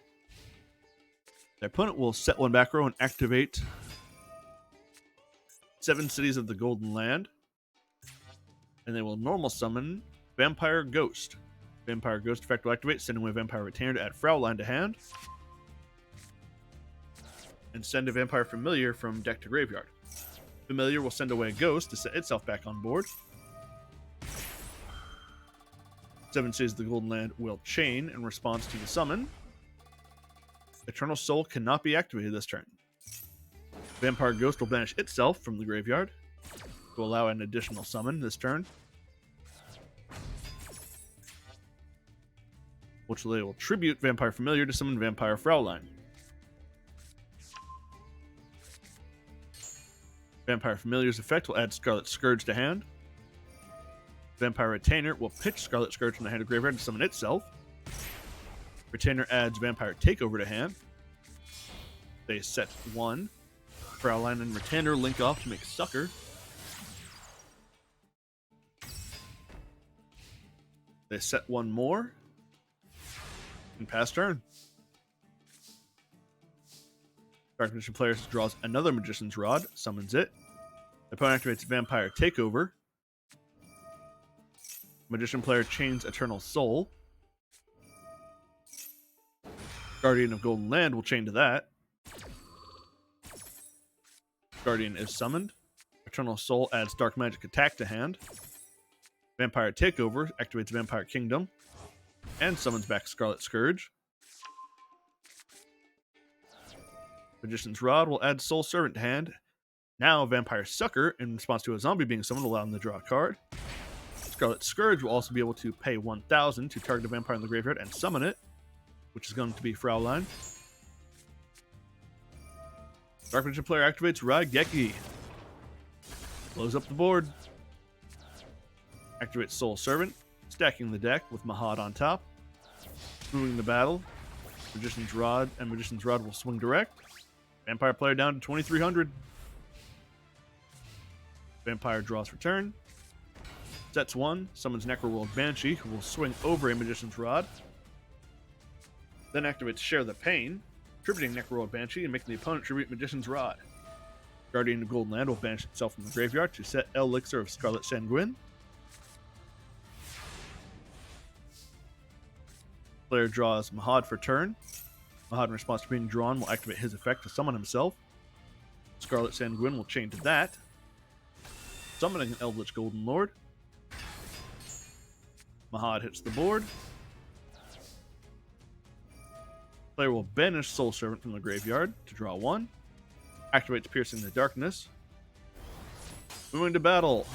Their opponent will set one back row and activate 7 Cities of the Golden Land, and they will normal summon Vampire Ghost. Vampire Ghost effect will activate, sending away Vampire Retainer to add Fraulein to hand, and send a Vampire Familiar from deck to graveyard. Familiar will send away Ghost to set itself back on board. 7 Cities of the Golden Land will chain in response to the summon. Eternal Soul cannot be activated this turn. Vampire Ghost will banish itself from the graveyard to allow an additional summon this turn, which they will tribute Vampire Familiar to summon Vampire Fraulein. Vampire Familiar's effect will add Scarlet Scourge to hand. Vampire Retainer will pitch Scarlet Scourge from the hand of graveyard to summon itself. Retainer adds Vampire Takeover to hand. They set 1. Fraulein and Retainer link off to make Sucker. They set 1 more. And pass turn. Dark Magician player draws another Magician's Rod, summons it. The opponent activates Vampire Takeover. Magician player chains Eternal Soul. Guardian of Golden Land will chain to that. Guardian is summoned. Eternal Soul adds Dark Magic Attack to hand. Vampire Takeover activates Vampire Kingdom and summons back Scarlet Scourge. Magician's Rod will add Soul Servant to hand. Now Vampire Sucker, in response to a zombie being summoned, will allow them to draw a card. Scarlet Scourge will also be able to pay 1,000 to target a vampire in the graveyard and summon it, which is going to be Fraulein. Dark Magician player activates Raigeki. Blows up the board. Activates Soul Servant, stacking the deck with Mahad on top. Moving the battle. Magician's Rod and Magician's Rod will swing direct. Vampire player down to 2,300. Vampire draws for turn. Sets 1, summons Necroworld Banshee, who will swing over a Magician's Rod. Then activates Share the Pain, tributing Necroworld Banshee and making the opponent tribute Magician's Rod. Guardian of Golden Land will banish itself from the graveyard to set Elixir of Scarlet Sanguine. Player draws Mahad for turn. Mahad, in response to being drawn, will activate his effect to summon himself. Scarlet Sanguine will chain to that, summoning an Eldritch Golden Lord. Mahad hits the board. Player will banish Soul Servant from the graveyard to draw 1. Activates Piercing the Darkness. Moving to battle.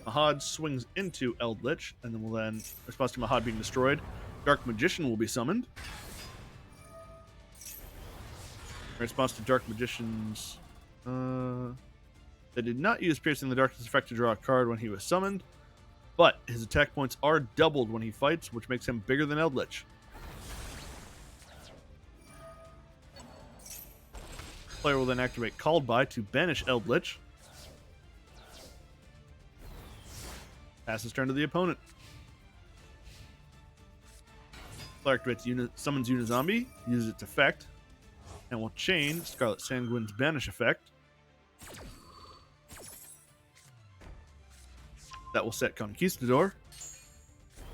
Mahad swings into Eldritch, and then in response to Mahad being destroyed, Dark Magician will be summoned. In response to Dark Magician's... they did not use Piercing the Darkness effect to draw a card when he was summoned, but his attack points are doubled when he fights, which makes him bigger than Eldritch. Player will then activate Called By to banish Eldritch. Passes turn to the opponent. Player activates summons Unizombie, uses its effect, and will chain Scarlet Sanguine's banish effect. That will set Conquistador.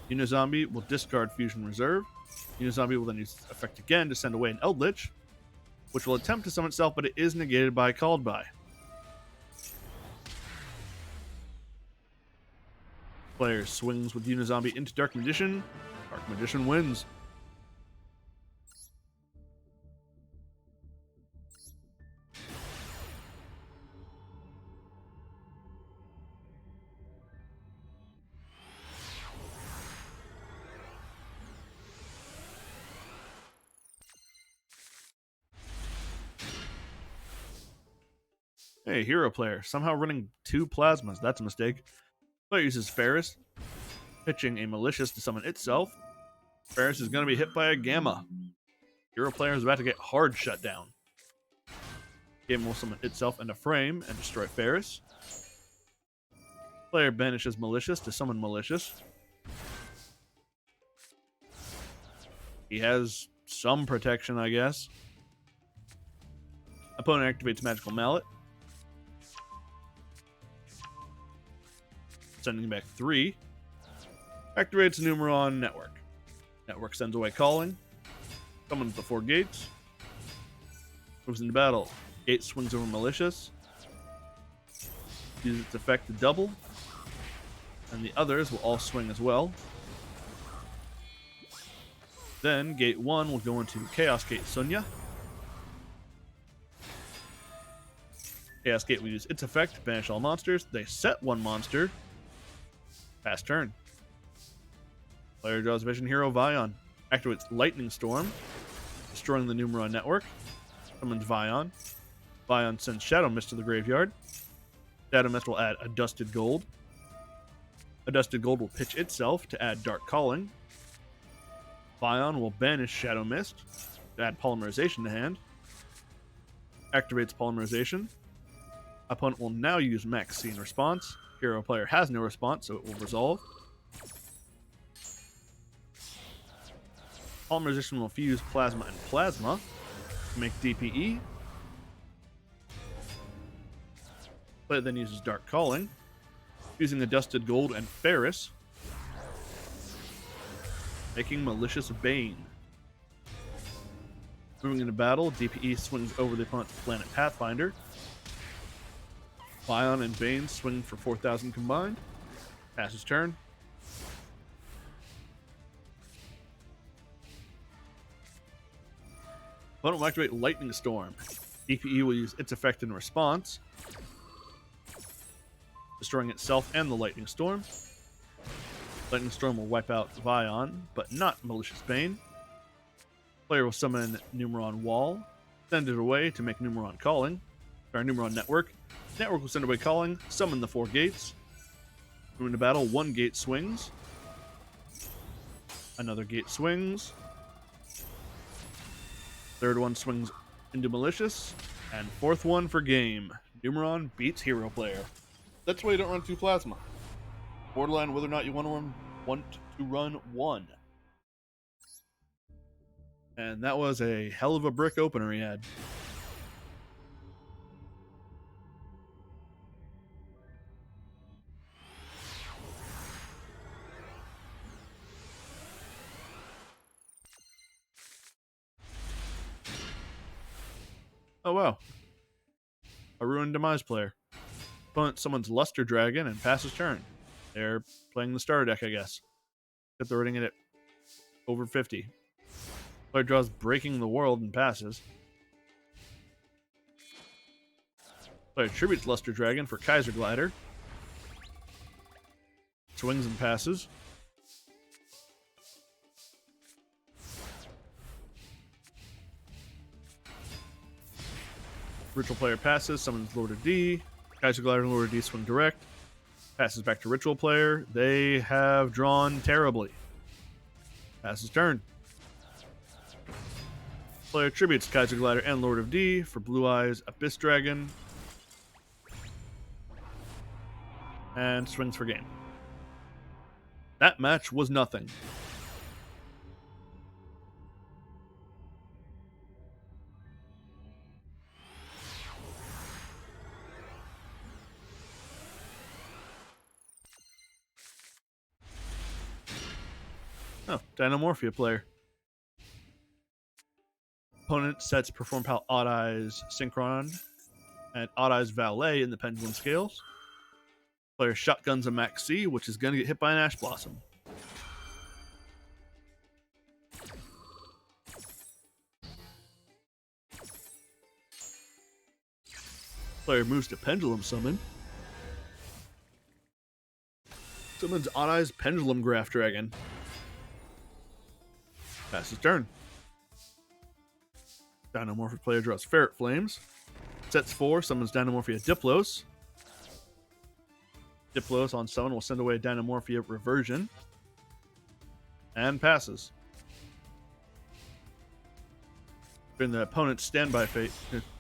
Unizombie will discard Fusion Reserve. Unizombie will then use its effect again to send away an Eldritch, which will attempt to summon itself, but it is negated by Called By. Player swings with Unizombie into Dark Magician. Dark Magician wins. Hey, hero player, somehow running 2 plasmas. That's a mistake. Player uses Ferris, pitching a Malicious to summon itself. Ferris is going to be hit by a Gamma. Hero player is about to get hard shut down. Gamma will summon itself into frame and destroy Ferris. Player banishes Malicious to summon Malicious. He has some protection, I guess. Opponent activates Magical Mallet, sending back 3. Activates Numeron Network. Network sends away Calling. Summons the 4 gates. Moves into battle. Gate swings over Malicious. Uses its effect to double. And the others will all swing as well. Then Gate 1 will go into Chaos Gate Sunya. Chaos Gate will use its effect to banish all monsters. They set 1 monster. Pass turn. Player draws Vision Hero Vion. Activates Lightning Storm, destroying the Numeron Network. Summons Vion. Vion sends Shadow Mist to the graveyard. Shadow Mist will add a Dusted Gold. A Dusted Gold will pitch itself to add Dark Calling. Vion will banish Shadow Mist to add Polymerization to hand. Activates Polymerization. Opponent will now use Max C in response. Hero player has no response, so it will resolve. Polymerization will fuse Plasma and Plasma to make DPE. Player then uses Dark Calling, using the Dusted Gold and Ferris, making Malicious Bane. Moving into battle, DPE swings over the opponent's planet Pathfinder. Vion and Bane swing for 4,000 combined. Passes turn. Opponent will activate Lightning Storm. DPE will use its effect in response, destroying itself and the Lightning Storm. Lightning Storm will wipe out Vion, but not Malicious Bane. Player will summon Numeron Wall, send it away to make Numeron Calling. Numeron Network. Network will send away Calling, summon the 4 gates. Moving to battle, 1 gate swings. Another gate swings. Third one swings into Malicious. And 4th one for game. Numeron beats Hero player. That's why you don't run 2 Plasma. Borderline whether or not you want to run one. And that was a hell of a brick opener he had. Oh wow. A Ruined Demise player. Opponent summons Luster Dragon and passes turn. They're playing the starter deck, I guess. Except they're rating it at over 50. Player draws Breaking the World and passes. Player tributes Luster Dragon for Kaiser Glider. Swings and passes. Ritual player passes, summons Lord of D. Kaiser Glider and Lord of D swing direct. Passes back to Ritual player. They have drawn terribly. Passes turn. Player tributes Kaiser Glider and Lord of D for Blue Eyes Abyss Dragon. And swings for game. That match was nothing. Oh, Dynamorphia player. Opponent sets Perform Pal Odd Eyes Synchron and Odd Eyes Valet in the Pendulum Scales. Player shotguns a Max C, which is going to get hit by an Ash Blossom. Player moves to Pendulum Summon. Summons Odd Eyes Pendulum Graph Dragon. Passes turn. Dynamorphic player draws Ferret Flames. Sets 4, summons Dynamorphia Diplos. Diplos on summon will send away Dynamorphia Reversion. And passes. In the opponent's standby phase,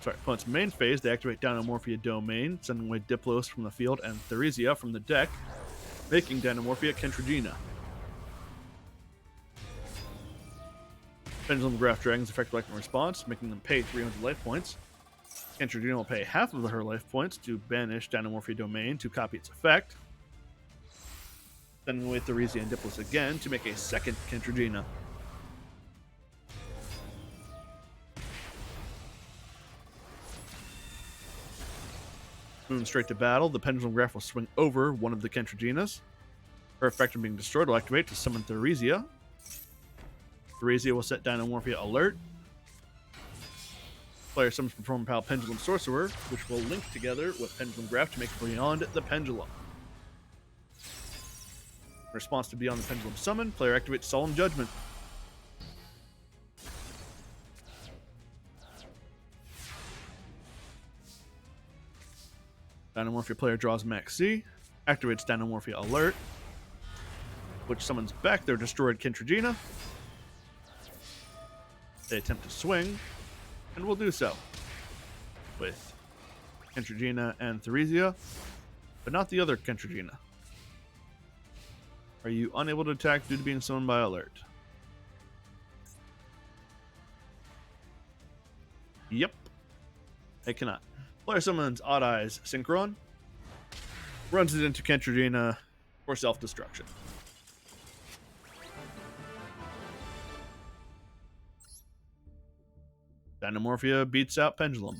opponent's main phase, they activate Dynamorphia Domain, sending away Diplos from the field and Theresia from the deck, making Dynamorphia Kentragina. Pendulum Graph Dragon's effect like in response, making them pay 300 life points. Kentragina will pay half of her life points to banish Dynamorphia Domain to copy its effect. Sending away Theresia and Diplos again to make a second Kentragina. Moving straight to battle, the Pendulum Graph will swing over one of the Kentraginas. Her effect from being destroyed will activate to summon Theresia. Theresia will set Dynamorphia Alert. Player summons Perform Pal Pendulum Sorcerer, which will link together with Pendulum Graph to make Beyond the Pendulum. In response to Beyond the Pendulum summon, player activates Solemn Judgment. Dynamorphia player draws Max C, activates Dynamorphia Alert, which summons back their destroyed Kentragina. They attempt to swing, and will do so with Kentragina and Theresia, but not the other Kentragina. Are you unable to attack due to being summoned by alert? Yep. They cannot. Player summons Odd Eyes Synchron, runs it into Kentragina for self-destruction. Dynamorphia beats out Pendulum.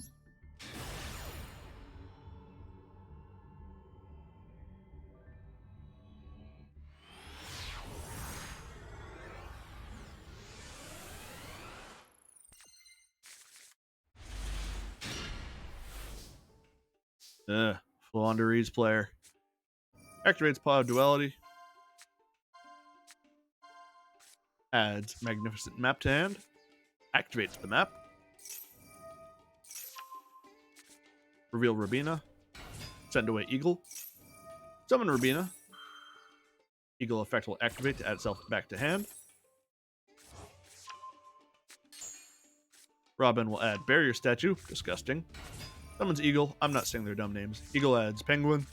Flaunderies player. Activates Paw of Duality. Adds Magnificent Map to hand. Activates the map. Reveal Rabina. Send away Eagle. Summon Rabina. Eagle effect will activate to add itself back to hand. Robin will add Barrier Statue. Disgusting. Summons Eagle. I'm not saying their dumb names. Eagle adds Penguin.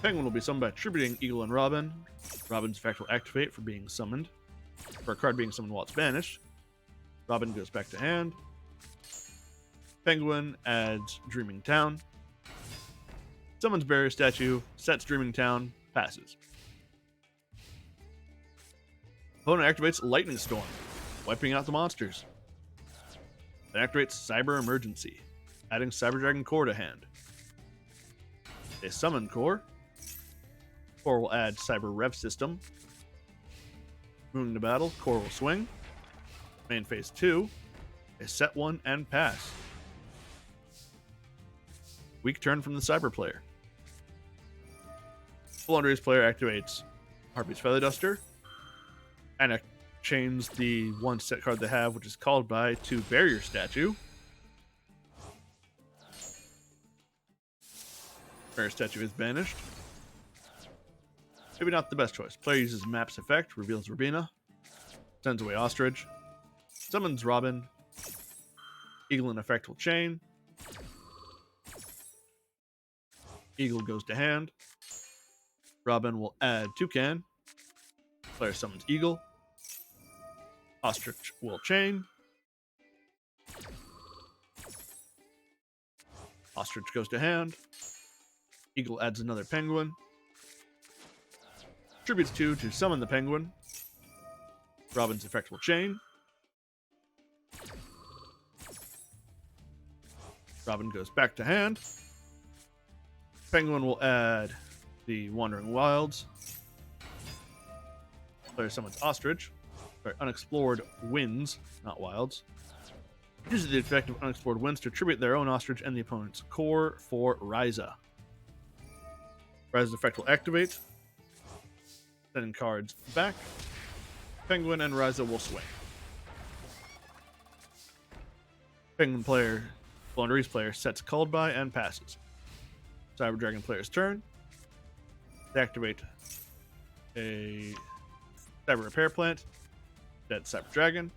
Penguin will be summoned by attributing Eagle and Robin. Robin's effect will activate for being summoned. For a card being summoned while it's banished. Robin goes back to hand. Penguin adds Dreaming Town. Summons Barrier Statue, sets Dreaming Town, passes. Opponent activates Lightning Storm, wiping out the monsters. Then activates Cyber Emergency, adding Cyber Dragon Core to hand. A summon Core. Core will add Cyber Rev System. Moving to battle, Core will swing. Main phase 2, a set 1 and pass. Weak turn from the Cyber player. Floowandereeze player activates Harpy's Feather Duster and chains the one set card they have, which is called by, to Barrier Statue. Barrier Statue is banished. Maybe not the best choice. Player uses Map's effect, reveals Rubina, sends away Ostrich, summons Robin. Eagle and effect will chain. Eagle goes to hand. Robin will add Toucan. Player summons Eagle. Ostrich will chain. Ostrich goes to hand. Eagle adds another Penguin. Tributes 2 to summon the Penguin. Robin's effect will chain. Robin goes back to hand. Penguin will add the Wandering Wilds. Player summons Ostrich. Sorry, Unexplored Winds, not Wilds. Uses the effect of Unexplored Winds to tribute their own Ostrich and the opponent's core for Ryza. Ryza's effect will activate. Sending cards back. Penguin and Ryza will swing. Penguin player, Floowandereeze player, sets called by and passes. Cyber Dragon player's turn. They activate a Cyber Repair Plant. Dead Cyber Dragon.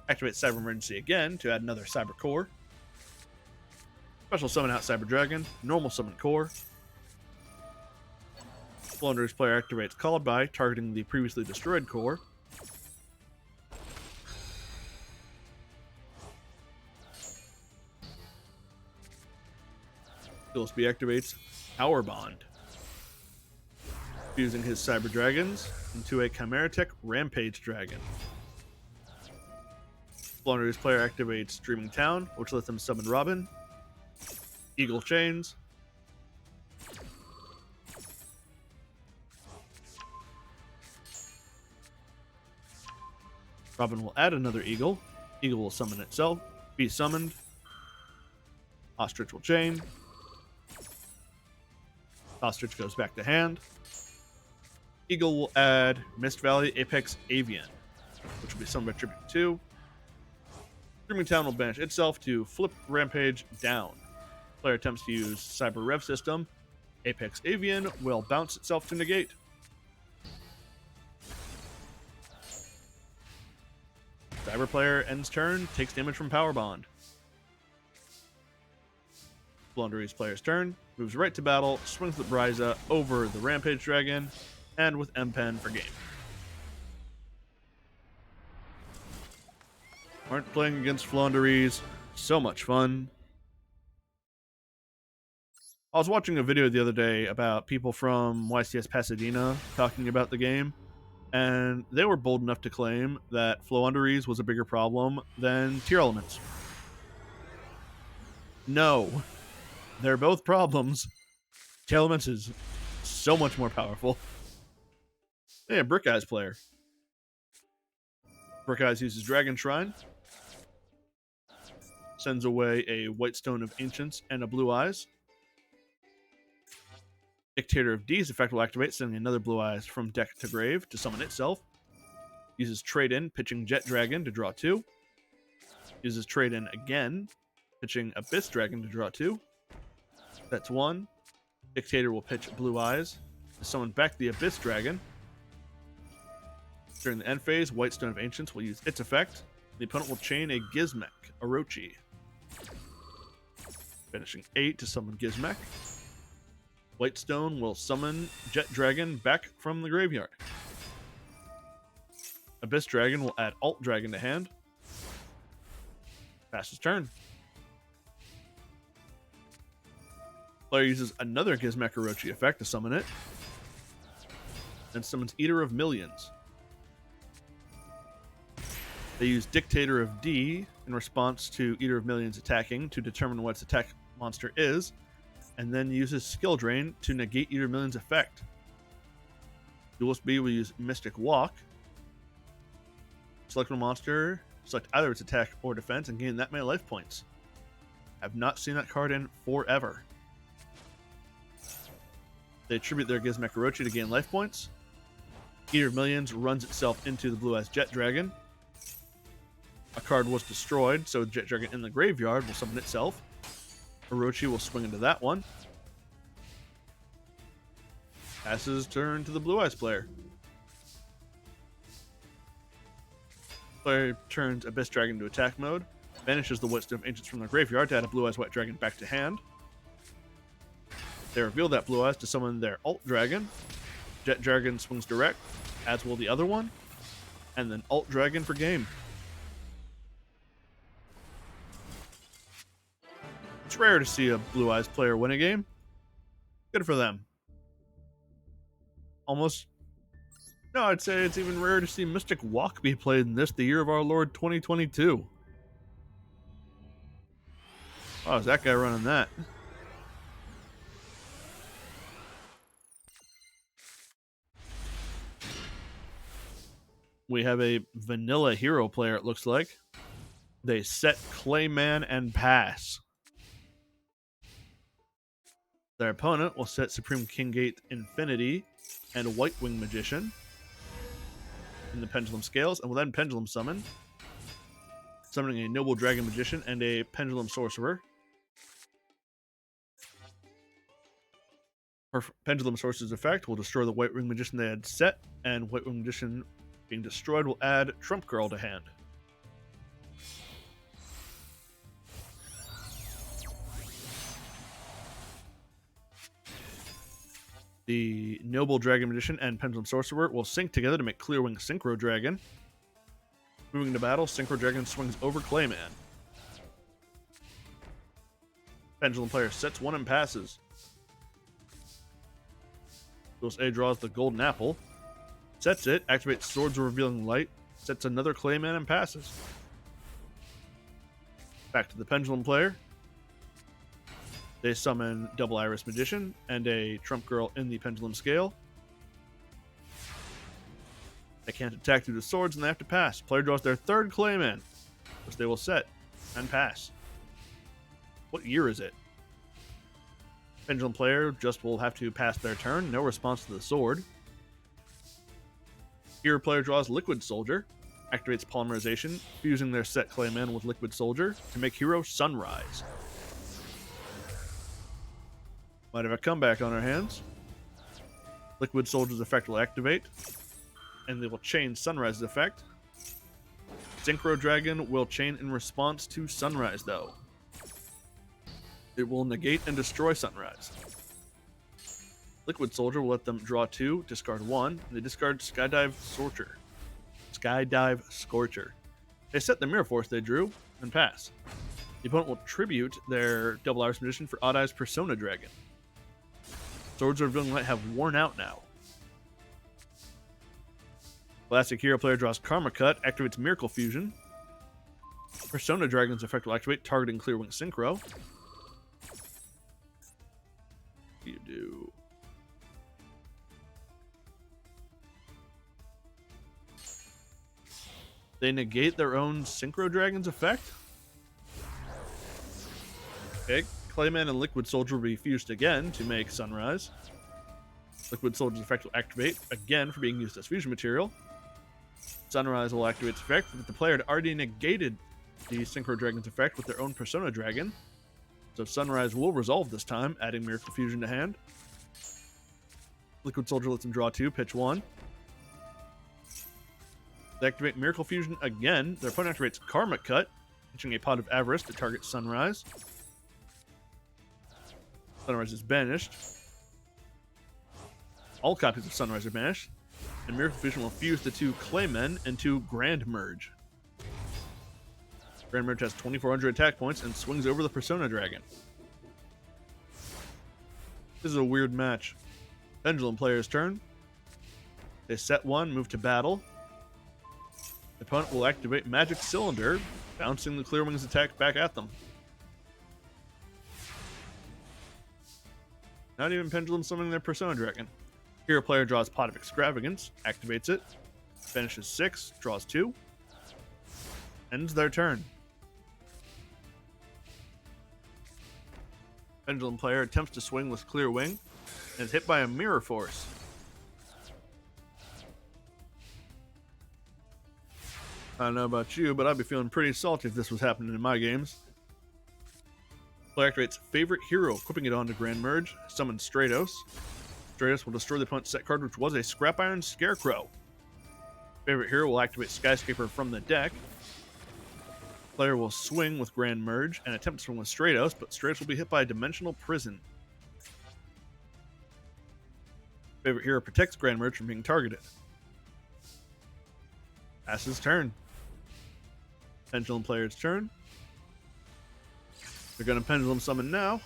Activate Cyber Emergency again to add another Cyber Core. Special summon out Cyber Dragon. Normal summon Core. Floowandereeze player activates Called By, targeting the previously destroyed core. Gillespie activates Power Bond, fusing his Cyber Dragons into a Chimeratech Rampage Dragon. Floowandereeze player activates Dreaming Town, which lets them summon Robin. Eagle chains. Robin will add another Eagle. Eagle will summon itself. Be summoned. Ostrich will chain. Ostrich goes back to hand. Eagle will add Mist Valley Apex Avian, which will be summoned by Tribute 2. Dreaming Town will banish itself to flip Rampage down. Player attempts to use Cyber Rev System. Apex Avian will bounce itself to negate. Cyber player ends turn, takes damage from Power Bond. Floowandereeze player's turn, moves right to battle, swings with Ryza over the Rampage Dragon, and with M-Pen for game. Aren't playing against Floowandereeze so much fun? I was watching a video the other day about people from YCS Pasadena talking about the game, and they were bold enough to claim that Floowandereeze was a bigger problem than Tier Elements. No. They're both problems. Tier Elements is so much more powerful. Yeah, Brick Eyes player. Brick Eyes uses Dragon Shrine. Sends away a White Stone of Ancients and a Blue Eyes. Dictator of D's effect will activate, sending another Blue Eyes from deck to grave to summon itself. Uses Trade-In, pitching Jet Dragon to draw 2. Uses Trade-In again, pitching Abyss Dragon to draw 2. That's 1. Dictator will pitch Blue Eyes to summon back the Abyss Dragon. During the end phase, White Stone of Ancients will use its effect. The opponent will chain a Gizmek, Orochi. Finishing 8 to summon Gizmek. Whitestone will summon Jet Dragon back from the graveyard. Abyss Dragon will add Alt Dragon to hand. Pass his turn. Player uses another Gizmek Orochi effect to summon it. And summons Eater of Millions. They use Dictator of D in response to Eater of Millions attacking to determine what its attack monster is, and then uses Skill Drain to negate Eater of Millions' effect. Duelist B will use Mystic Walk. Select a monster, select either its attack or defense, and gain that many life points. I've not seen that card in forever. They attribute their Gizmek Orochi to gain life points. Eater of Millions runs itself into the Blue Eyes Jet Dragon. A card was destroyed, so the Jet Dragon in the graveyard will summon itself. Orochi will swing into that one. Passes turn to the Blue Eyes player. Player turns Abyss Dragon to attack mode, banishes the Whitestone of Ancients from their graveyard to add a Blue Eyes White Dragon back to hand. They reveal that Blue Eyes to summon their Alt Dragon. Jet Dragon swings direct, as will the other one, and then Alt Dragon for game. It's rare to see a Blue Eyes player win a game. Good for them. Almost... No, I'd say it's even rare to see Mystic Walk be played in this, the year of our Lord 2022. Wow, is that guy running that? We have a vanilla hero player, it looks like. They set Clayman and pass. Their opponent will set Supreme King Gate Infinity and White Wing Magician in the Pendulum Scales, and will then Pendulum Summon, summoning a Noble Dragon Magician and a Pendulum Sorcerer. Her Pendulum Sorcerer's effect will destroy the White Wing Magician they had set, and White Wing Magician being destroyed will add Trump Girl to hand. The Noble Dragon Magician and Pendulum Sorcerer will sync together to make Clearwing Synchro Dragon. Moving to battle, Synchro Dragon swings over Clayman. Pendulum player sets one and passes. Duelist A draws the Golden Apple. Sets it, activates Swords of Revealing Light, sets another Clayman and passes. Back to the Pendulum player. They summon Double Iris Magician and a Trump Girl in the Pendulum Scale. They can't attack through the swords and they have to pass. Player draws their third Clayman, which they will set and pass. What year is it? Pendulum player just will have to pass their turn. No response to the sword. Hero player draws Liquid Soldier, activates Polymerization, fusing their set Clayman with Liquid Soldier to make hero Sunrise. Might have a comeback on our hands. Liquid Soldier's effect will activate, and they will chain Sunrise's effect. Synchro Dragon will chain in response to Sunrise, though. It will negate and destroy Sunrise. Liquid Soldier will let them draw 2, discard 1, and they discard Skydive Scorcher. Skydive Scorcher. They set the Mirror Force they drew, and pass. The opponent will tribute their Double Iris Magician for Odd Eyes Persona Dragon. Swords of Revealing Light have worn out now. Classic hero player draws Karma Cut, activates Miracle Fusion. Persona Dragon's effect will activate, targeting Clearwing Synchro. What do you do? They negate their own Synchro Dragon's effect? Okay, Clayman and Liquid Soldier will be fused again to make Sunrise. Liquid Soldier's effect will activate, again for being used as fusion material. Sunrise will activate its effect, but the player had already negated the Synchro Dragon's effect with their own Persona Dragon. So Sunrise will resolve this time, adding Miracle Fusion to hand. Liquid Soldier lets them draw 2, pitch 1. They activate Miracle Fusion again. Their opponent activates Karma Cut, pitching a Pot of Avarice to target Sunrise. Sunrise is banished. All copies of Sunrise are banished, and Miracle Fusion will fuse the two Claymen into Grand Merge. Grand Merge has 2,400 attack points and swings over the Persona Dragon. This is a weird match. Pendulum player's turn. They set one, move to battle. The opponent will activate Magic Cylinder, bouncing the Clear Wings attack back at them. Not even Pendulum summoning their Persona Dragon. Hero player draws Pot of Extravagance, activates it, finishes 6, draws 2, ends their turn. Pendulum player attempts to swing with Clear Wing and is hit by a Mirror Force. I don't know about you, but I'd be feeling pretty salty if this was happening in my games. Player activates Favorite Hero, equipping it onto Grand Merge, summons Stratos. Stratos will destroy the opponent's set card, which was a Scrap Iron Scarecrow. Favorite Hero will activate Skyscraper from the deck. Player will swing with Grand Merge and attempt to swing with Stratos, but Stratos will be hit by a Dimensional Prison. Favorite Hero protects Grand Merge from being targeted. Passes turn. Pendulum player's turn. They're going to Pendulum Summon now.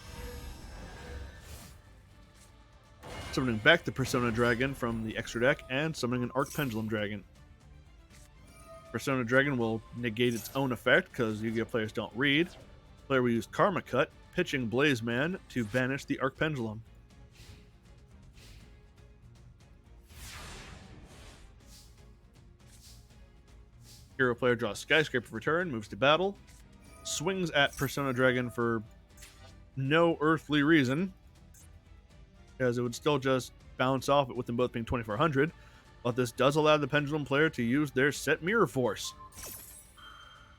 Summoning back the Persona Dragon from the extra deck and summoning an Arc Pendulum Dragon. Persona Dragon will negate its own effect because Yu-Gi-Oh! Players don't read. Player will use Karma Cut, pitching Blaze Man to banish the Arc Pendulum. Hero player draws Skyscraper for turn, moves to battle, swings at Persona Dragon for no earthly reason, because it would still just bounce off it with them both being 2,400. But this does allow the Pendulum player to use their set Mirror Force.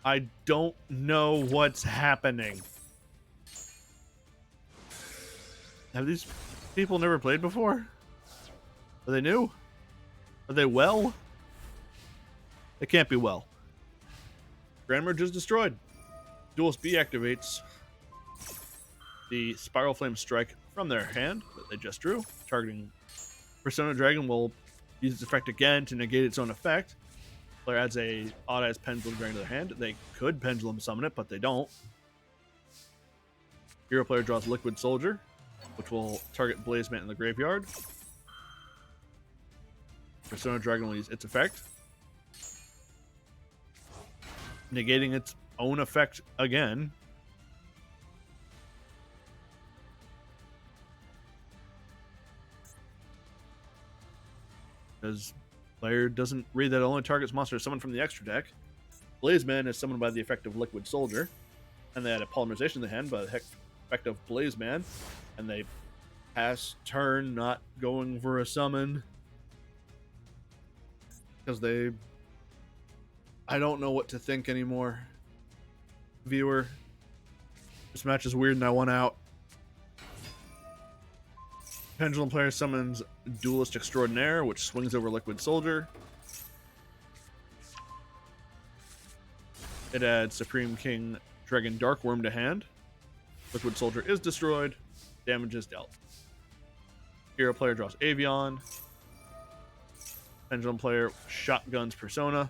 I don't know what's happening. Have these people never played before? Are they new? Are they well? They can't be well. Grand Merge is destroyed. Duelist B activates the Spiral Flame Strike from their hand that they just drew. Targeting Persona Dragon will use its effect again to negate its own effect. Player adds a Odd-Eyes Pendulum Dragon to their hand. They could Pendulum Summon it, but they don't. Hero player draws Liquid Soldier, which will target Blaze Man in the graveyard. Persona Dragon will use its effect, negating its own effect again. Because player doesn't read that it only targets monsters summoned from the extra deck. Blaze Man is summoned by the effect of Liquid Soldier, and they had a Polymerization in the hand by the effect of Blaze Man, and they pass turn not going for a summon. Because I don't know what to think anymore. Viewer, this match is weird and I want out. Pendulum player summons Duelist Extraordinaire, which swings over Liquid Soldier. It adds Supreme King Dragon Dark Worm to hand. Liquid Soldier is destroyed. Damage is dealt. Hero player draws Avion. Pendulum player shotguns Persona.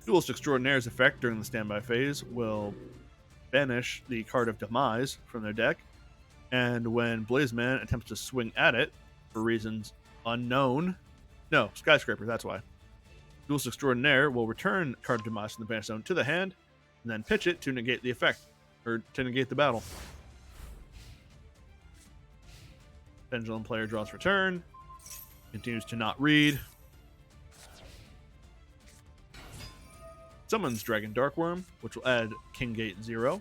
Duelist Extraordinaire's effect during the standby phase will banish the card of Demise from their deck, and when Blaze Man attempts to swing at it for reasons unknown, no, Skyscraper, that's why. Duelist Extraordinaire will return card of Demise from the banish zone to the hand, and then pitch it to negate the effect, or to negate the battle. Pendulum player draws return, continues to not read, summons Dragon Darkworm, which will add King Gate 0.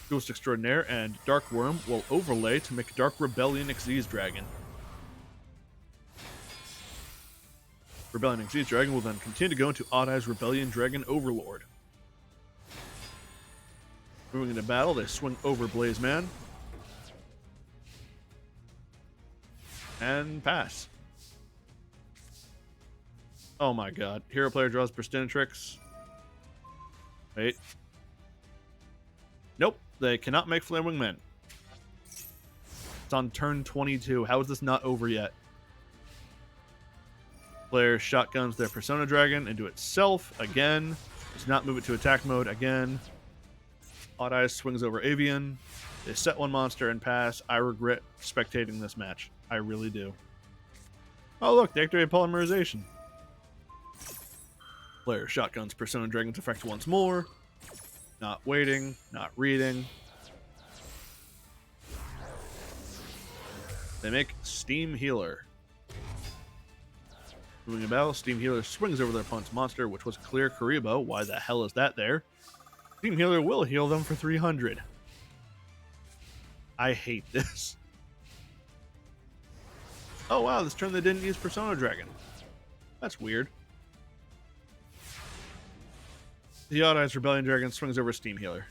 Duelist Extraordinaire and Darkworm will overlay to make Dark Rebellion Xyz Dragon. Rebellion Xyz Dragon will then continue to go into Odd-Eyes Rebellion Dragon Overlord. Moving into battle, they swing over Blaze Man. And pass. Oh my god. Hero player draws Pristinatrix. Wait. Nope. They cannot make Flame Wingmen. It's on turn 22. How is this not over yet? Player shotguns their Persona Dragon into itself again. Does not move it to attack mode again. Odd Eyes swings over Avian. They set one monster and pass. I regret spectating this match. I really do. Oh look, they activate polymerization. Player shotguns Persona Dragon's effect once more. Not waiting, not reading. They make Steam Healer. Moving a battle, Steam Healer swings over their opponent's monster, which was clear Karibo. Why the hell is that there? Steam Healer will heal them for 300. I hate this. Oh wow, this turn they didn't use Persona Dragon. That's weird. The Odd Eyes Rebellion Dragon swings over Steam Healer.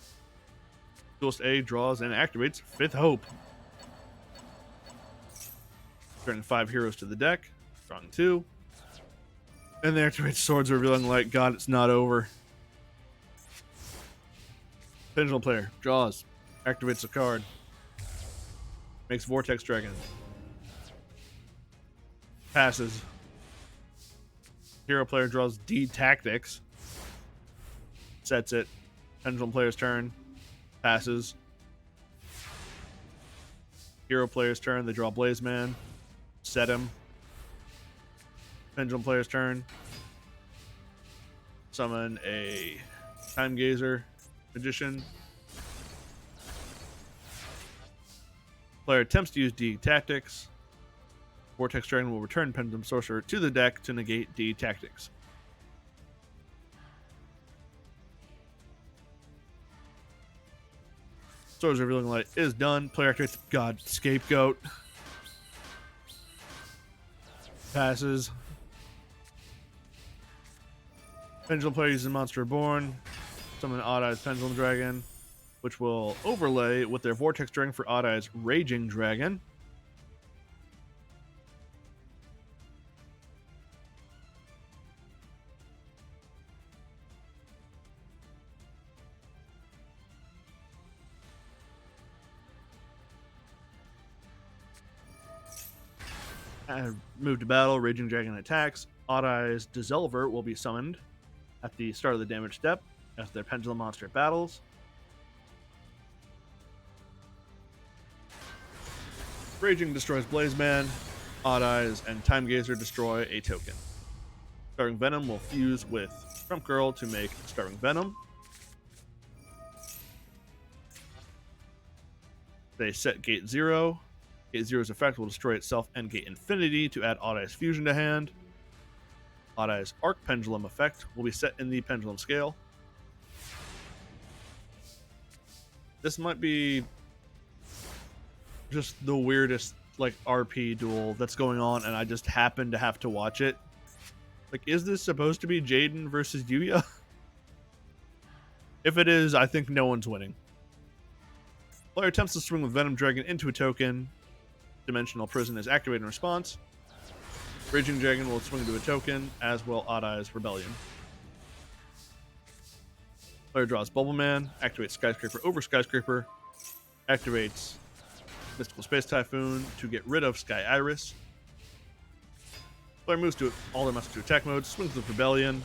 Duelist A draws and activates Fifth Hope. Turning 5 heroes to the deck. Drawing 2. And they activate Swords Revealing Light. God, it's not over. Pendulum player draws. Activates a card. Makes Vortex Dragon. Passes. Hero player draws D Tactics. Sets it. Pendulum player's turn. Passes. Hero player's turn. They draw Blaze Man. Set him. Pendulum player's turn. Summon a Time Gazer Magician. Player attempts to use D Tactics. Vortex Dragon will return Pendulum Sorcerer to the deck to negate D Tactics. Swords Revealing Light is done. Player activates God Scapegoat. Passes. Pendulum player uses Monster Reborn. Summon Odd Eyes Pendulum Dragon, which will overlay with their Vortex Dragon for Odd Eyes Raging Dragon. Move to battle, Raging Dragon attacks. Odd Eyes Dissolver will be summoned at the start of the damage step as their Pendulum monster battles. Raging destroys Blaze Man. Odd Eyes and Time Gazer destroy a token. Starving Venom will fuse with Trump Girl to make Starving Venom. They set Gate 0. Gate 0's effect will destroy itself and Gate Infinity to add Odd Eyes Fusion to hand. Odd Eyes Arc Pendulum effect will be set in the Pendulum Scale. This might be just the weirdest like RP duel that's going on, and I just happen to have to watch it. Like, is this supposed to be Jaden versus Yuya? If it is, I think no one's winning. Player attempts to swing with Venom Dragon into a token. Dimensional Prison is activated in response. Raging Dragon will swing to a token, as will Odd Eyes Rebellion. Player draws Bubble Man, activates Skyscraper over Skyscraper, activates Mystical Space Typhoon to get rid of Sky Iris. Player moves to all their monsters to attack mode, swings with Rebellion.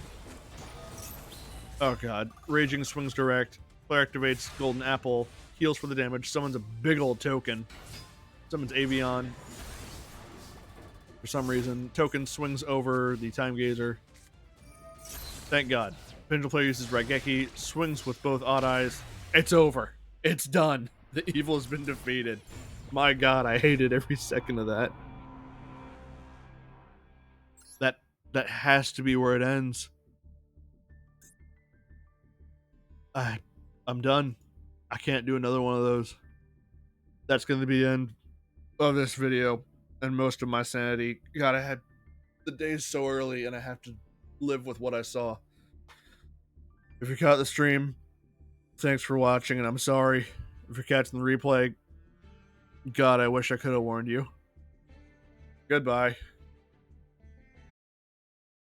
Oh god. Raging swings direct. Player activates Golden Apple, heals for the damage, summons a big old token. Summons Avion. For some reason, token swings over the Time Gazer. Thank God. Pendulum player uses Raigeki, swings with both Odd Eyes. It's over. It's done. The evil has been defeated. My God, I hated every second of that. That has to be where it ends. I'm done. I can't do another one of those. That's going to be the end of this video and most of my sanity. God, I had the days so early and I have to live with what I saw. If you caught the stream, thanks for watching, and I'm sorry. If you're catching the replay, God, I wish I could have warned you. Goodbye.